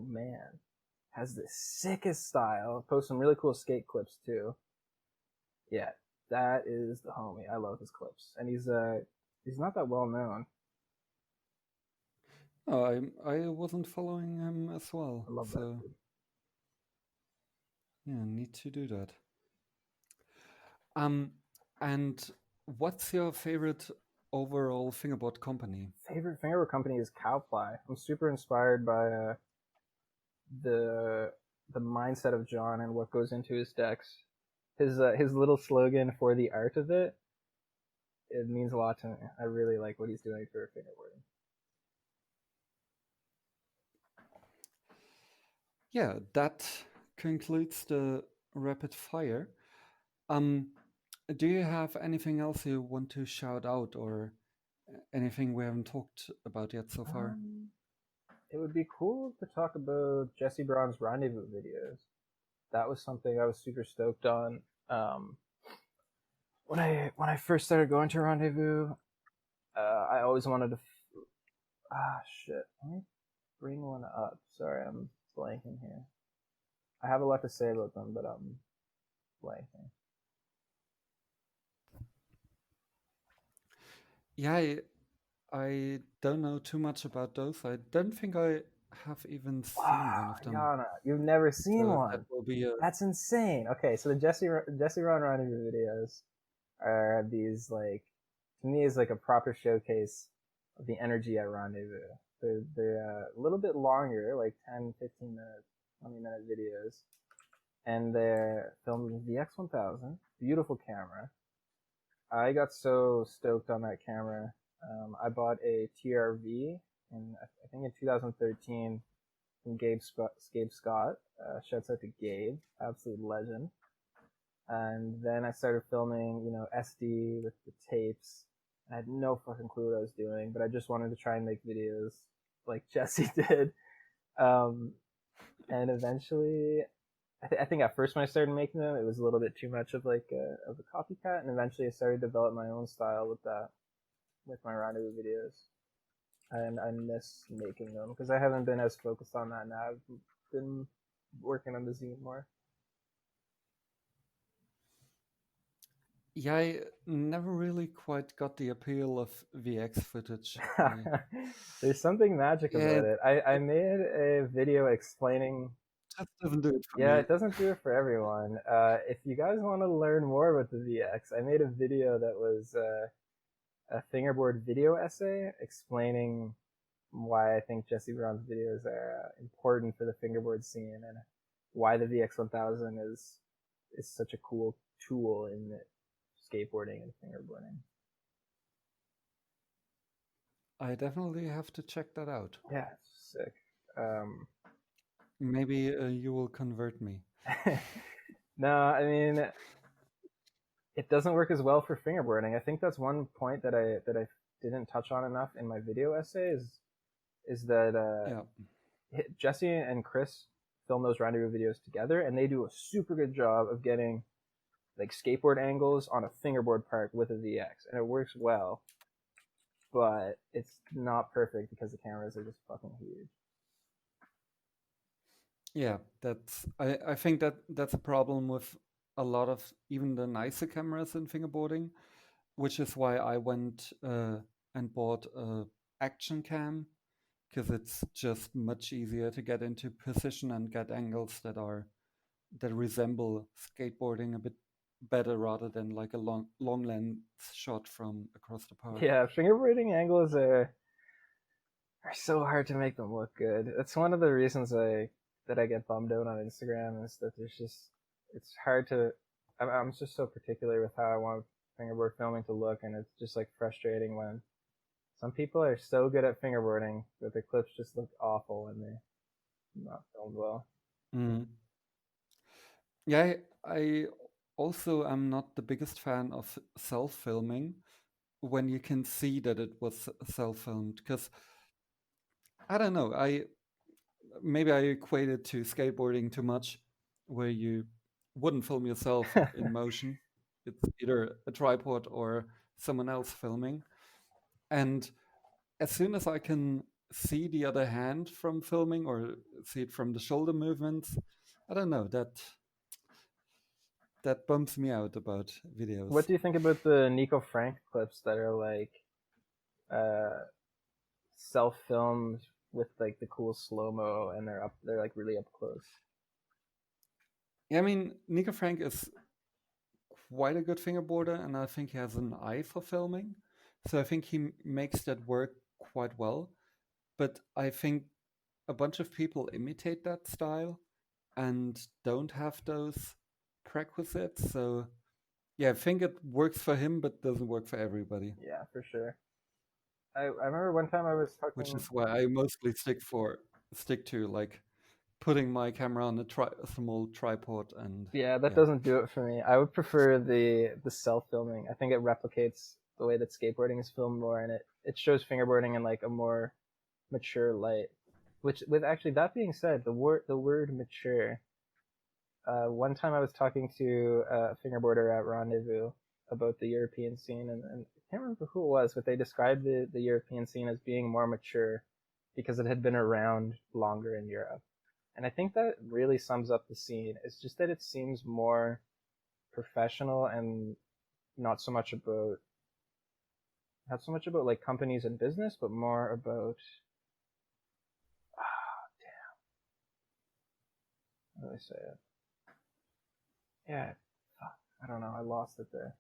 man has the sickest style. Posts some really cool skate clips too. Yeah, that is the homie. I love his clips, and he's not that well known. oh, I wasn't following him as well. I love that So dude. yeah, need to do that. Um, and what's your favorite overall fingerboard company? Favorite fingerboard company is Cowply. I'm super inspired by the the mindset of John and what goes into his decks. His little slogan for the art of it means a lot to me. I really like what he's doing for fingerboarding. Yeah, that concludes the rapid fire. Um, do you have anything else you want to shout out, or anything we haven't talked about yet so far? Um, it would be cool to talk about Jesse Braun's Rendezvous videos. That was something I was super stoked on. Um, when I first started going to Rendezvous, I always wanted to. Shit. Let me bring one up. Sorry, I'm blanking here. I have a lot to say about them, but I'm blanking. Yeah, I don't know too much about those. I don't think I have even seen one Wow, of them. Yana, you've never seen So that one. will be a That's insane. Okay, so the Jesse Ron Rendezvous videos are these like to me is like a proper showcase of the energy at Rendezvous. They're a little bit longer, like 10, 15 minute, 20-minute videos, and they're filmed with the X1000. Beautiful camera. I got so stoked on that camera. I bought a TRV in I think in 2013 from Gabe Scott. Shouts out to Gabe, absolute legend. And then I started filming, SD with the tapes. I had no fucking clue what I was doing, but I just wanted to try and make videos like Jesse did. Um, and eventually, I think at first when I started making them, it was a little bit too much of like of a copycat, and eventually I started to develop my own style with that, with my rendezvous videos. And I miss making them because I haven't been as focused on that now. I've been working on the zine more. yeah. I never really quite got the appeal of VX footage. I There's something magic Yeah, about it. I made a video explaining. just doesn't do it for Yeah, me. it doesn't do it for everyone. If you guys want to learn more about the VX, I made a video that was a fingerboard video essay explaining why I think Jesse Brown's videos are important for the fingerboard scene and why the VX1000 is such a cool tool in skateboarding and fingerboarding. I definitely have to check that out. Yeah, it's sick. Um, Maybe you will convert me. no, I mean it doesn't work as well for fingerboarding. I think that's one point that I didn't touch on enough in my video essay is that Yeah, Jesse and Chris film those rendezvous videos together, and they do a super good job of getting like skateboard angles on a fingerboard park with a VX, and it works well, but it's not perfect because the cameras are just fucking huge. yeah. I think that's a problem with a lot of even the nicer cameras in fingerboarding, which is why I went and bought a action cam, because it's just much easier to get into position and get angles that resemble skateboarding a bit better rather than like a long lens shot from across the park. Yeah, fingerboarding angles are so hard to make them look good. It's one of the reasons I get bummed out on Instagram is that it's hard to. I'm just so particular with how I want fingerboard filming to look, and it's just like frustrating when some people are so good at fingerboarding that their clips just look awful when they're not filmed well. Mm. Yeah, I also am not the biggest fan of self filming when you can see that it was self filmed, because I don't know, I maybe I equate it to skateboarding too much, where you wouldn't film yourself in motion. It's either a tripod or someone else filming. And as soon as I can see the other hand from filming or see it from the shoulder movements, I don't know, that bumps me out about What videos. do you think about the Nico Frank clips that are like uh, self-filmed with like the cool slow-mo and they're like really up close? Yeah, I mean, Nico Frank is quite a good fingerboarder, and I think he has an eye for filming. So I think he makes that work quite well. But I think a bunch of people imitate that style and don't have those prerequisites. So yeah, I think it works for him, but doesn't work for everybody. Yeah, for sure. I remember one time I was Which talking. is why I mostly stick to like putting my camera on a small tripod and Yeah, that yeah. doesn't do it for me. I would prefer the self filming. I think it replicates the way that skateboarding is filmed more, and it shows fingerboarding in like a more mature light. Which, with actually that being said, the word mature. One time I was talking to a fingerboarder at Rendezvous about the European scene, and I can't remember who it was, but they described the European scene as being more mature because it had been around longer in Europe. And I think that really sums up the scene. It's just that it seems more professional and not so much about like companies and business, but more about how do I say it? Yeah, I don't know. I lost it there.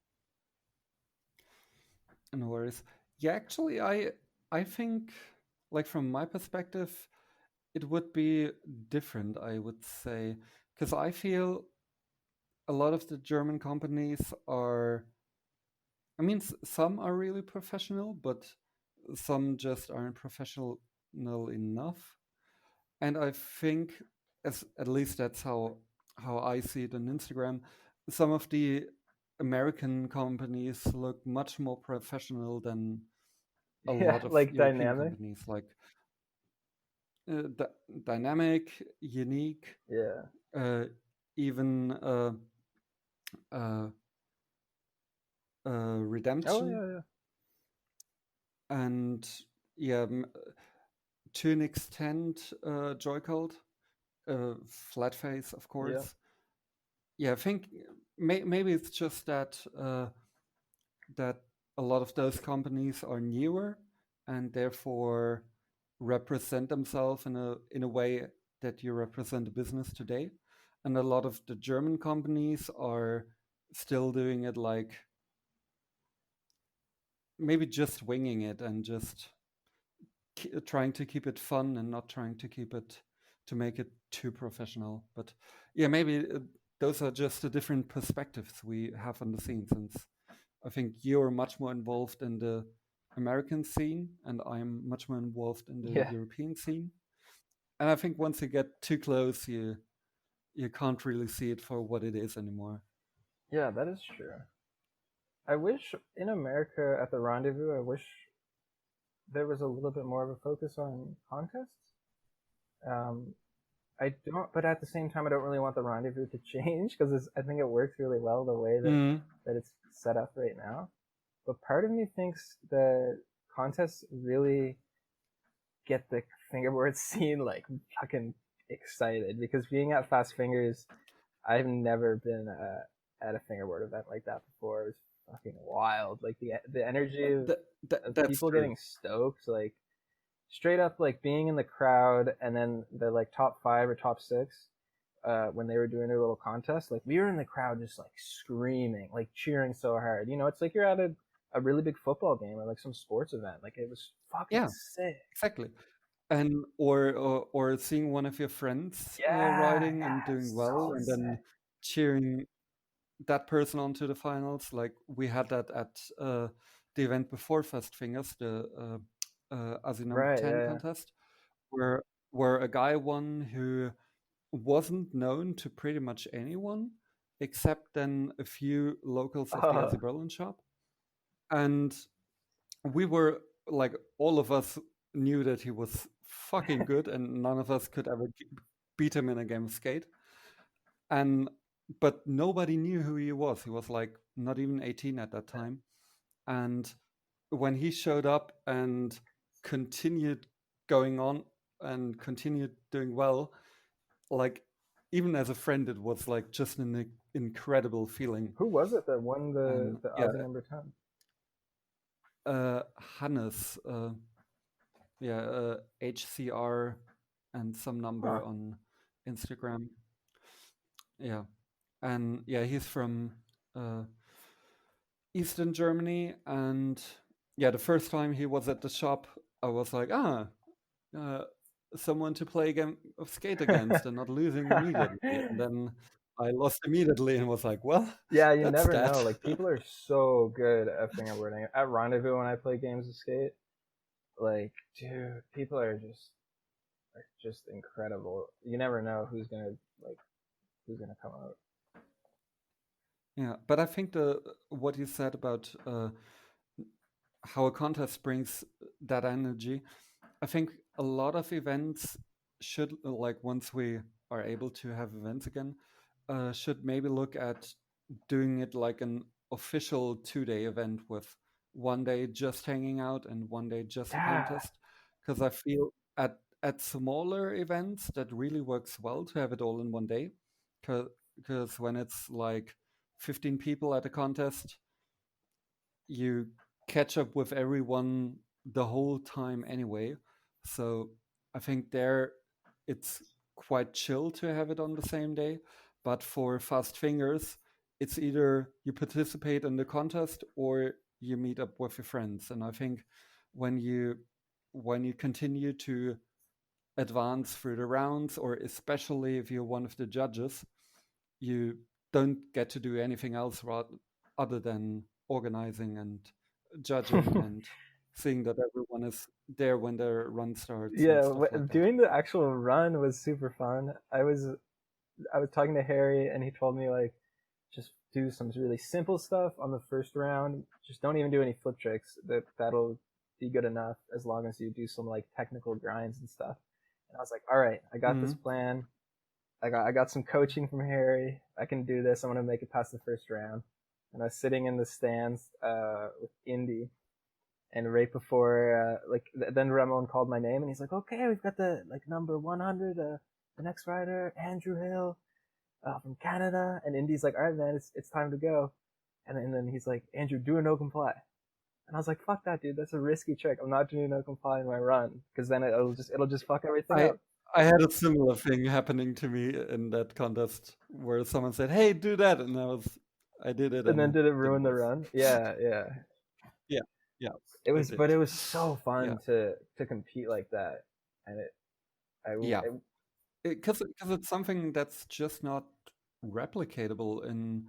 No worries. Yeah, actually, I think, like from my perspective, it would be different. I would say, because I feel a lot of the German companies are. I mean, some are really professional, but some just aren't professional enough. And I think, as at least that's how I see it on Instagram, some of the American companies look much more professional than a Yeah, lot of like European dynamic. companies, like dynamic, unique, Yeah. uh, even uh, Oh redemption, yeah, yeah. and yeah, to an extent, joy code, FlatFace, of Yeah. course. Yeah, I think maybe it's just that a lot of those companies are newer and therefore represent themselves in a way that you represent a business today. And a lot of the German companies are still doing it like maybe just winging it and just trying to keep it fun and not trying to keep it to make it too professional. But yeah, maybe those are just the different perspectives we have on the scene, since I think you're much more involved in the American scene and I'm much more involved in the Yeah. European scene. And I think once you get too close, you can't really see it for what it is anymore. Yeah, that is true. I wish in America at the Rendezvous, I wish there was a little bit more of a focus on contests. Um, I don't, but at the same time, I don't really want the Rendezvous to change because I think it works really well the way Mm. that it's set up right now. But part of me thinks the contests really get the fingerboard scene like fucking excited because being at Fast Fingers, I've never been. at a fingerboard event like that before. It was fucking wild. Like the energy of That's people true. getting stoked, like straight up, like being in the crowd, and then the like top 5 or top 6 when they were doing their little contest, like we were in the crowd just like screaming, like cheering so hard. You know, it's like you're at a really big football game or like some sports event. Like it was fucking Yeah, sick. exactly. And or seeing one of your friends Yeah, riding and yeah, doing well, so and then sick. cheering that person onto the finals. Like we had that at the event before Fast Fingers, the Aussie number Right, 10 yeah, contest, where a guy won who wasn't known to pretty much anyone except then a few locals yeah. of the Aussie Berlin shop. And we were like, all of us knew that he was fucking good, and none of us could ever beat him in a game of skate. And but nobody knew who he was. He was like not even 18 at that time. And when he showed up and continued going on and continued doing well, like even as a friend, it was like just an incredible feeling. Who was it that won And the yeah, Aussie number 10? Hannes, yeah, HCR and some Huh. number on Instagram. Yeah, and yeah, he's from uh, Eastern Germany, and yeah, the first time he was at the shop, I was like, uh, someone to play a game of skate against and not losing immediately. And then I lost immediately and was like, well, Yeah, you that's never that. know. Like people are so good at fingerboarding. At Rendezvous when I play games of skate, like dude, people are just incredible. You never know who's gonna come out. Yeah, but I think the what you said about how a contest brings that energy, I think a lot of events should, like, once we are able to have events again, should maybe look at doing it like an official 2 day event with one day just hanging out and one day just a Yeah, contest. Because I feel at smaller events that really works well to have it all in one day. Because when it's like 15 people at a contest, you catch up with everyone the whole time anyway. So I think there it's quite chill to have it on the same day. But for Fast Fingers, it's either you participate in the contest or you meet up with your friends. And I think when you continue to advance through the rounds, or especially if you're one of the judges, you don't get to do anything else other than organizing and judging and seeing that everyone is there when their run starts and yeah. stuff like that. Doing the actual run was super fun. I was talking to Harry, and he told me like just do some really simple stuff on the first round. Just don't even do any flip tricks. That'll be good enough as long as you do some like technical grinds and stuff. And I was like, all right, I got this Mm-hmm. plan. I got some coaching from Harry. I can do this. I'm gonna make it past the first round. And I was sitting in the stands with Indy, and right before then Ramon called my name, and he's like, okay, we've got the like number 100, the next rider, Andrew Hill, from Canada. And Indy's like, all right, man, it's time to go. And then he's like, Andrew, do a no comply. And I was like, fuck that, dude. That's a risky trick. I'm not doing no comply in my run because then it'll just fuck everything I up. I had a similar thing happening to me in that contest where someone said, "Hey, do that," and I did it And then and did it it ruin the was run? Yeah, yeah. yeah, yeah, It it was, did. but it was so Yeah, fun to compete like that, and yeah, it because it's something that's just not replicatable in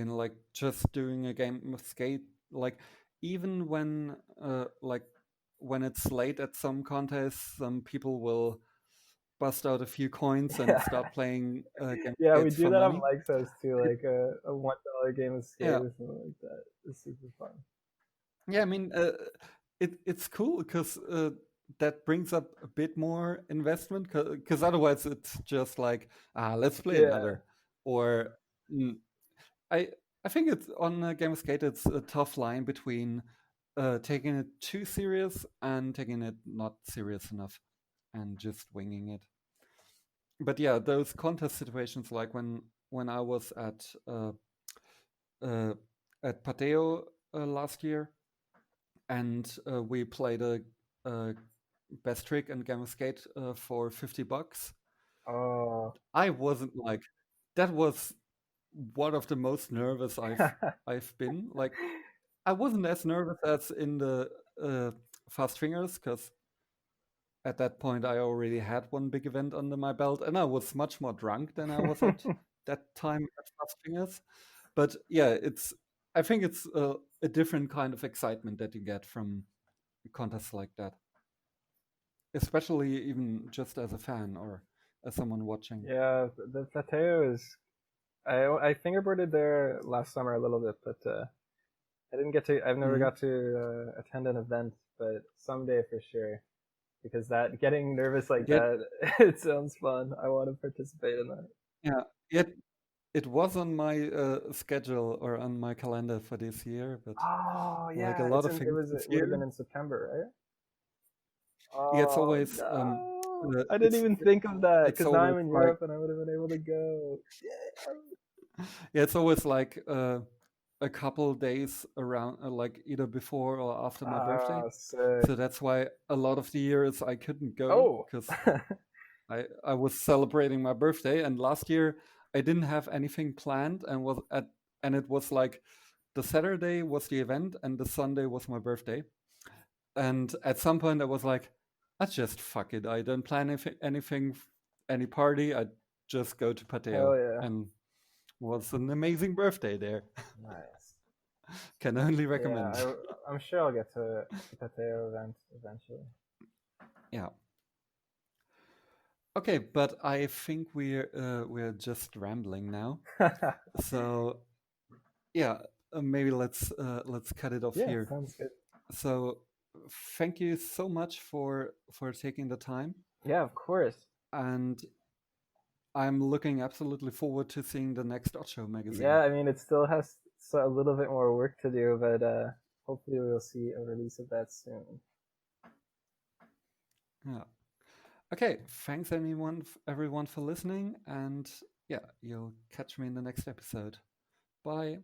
like just doing a game of skate. Like even like when it's late at some contests, some people will bust out a few coins and yeah, start playing game of yeah. We skates do for that on money. Mike's house too, like a $1 game of skate Yeah, or something like that. It's super fun. yeah. I mean, it's cool because that brings up a bit more investment. Because otherwise, it's just like, let's play Yeah, another. Or mm, I I think it's on a game of skate. It's a tough line between taking it too serious and taking it not serious enough and just winging it. But yeah, those contest situations, like when I was at uh, at Pateo last year, and we played a best trick and game of skate for $50. Oh. I wasn't like that was one of the most nervous I've been. Like I wasn't as nervous as in the Fast Fingers because at that point I already had one big event under my belt, and I was much more drunk than I was at that time at Fast Fingers. But yeah, I think it's a different kind of excitement that you get from contests like that, especially even just as a fan or as someone watching. Yeah, the Pateo is. I fingerboarded there last summer a little bit, but I didn't get to. I've never Mhm. got to attend an event, but someday for sure. Because that getting nervous like Yet, that, it sounds fun. I want to participate in that. yeah, yet it was on my schedule or on my calendar for this year, but Oh like a yeah, lot of it things was this it would have year, been in September, right? yeah, it's Oh always no, I didn't it's even think of that it's because now always I'm in like Europe and I would have been able to go. Yeah. yeah, it's always like a couple days around, like either before or after my birthday. Ah, sick. So that's why a lot of the years I couldn't go Oh. because I was celebrating my birthday, and last year I didn't have anything planned, and it was like the Saturday was the event and the Sunday was my birthday. And at some point I was like, I just fuck it. I don't plan anything, any party. I just go to Hell Pateo, yeah. and was an amazing birthday there. Nice. Can only Yeah, recommend. I'm sure I'll get to the Pateo event eventually. Yeah. Okay, but I think we're just rambling now. So yeah, maybe let's cut it off Yeah, here. sounds good. So thank you so much for taking the time, Yeah, of course. and I'm looking absolutely forward to seeing the next Otcho Yeah, magazine. I mean, it still has a little bit more work to do, but hopefully we'll see a release of that soon. Yeah. Okay. Thanks everyone for listening, and yeah, you'll catch me in the next episode. Bye.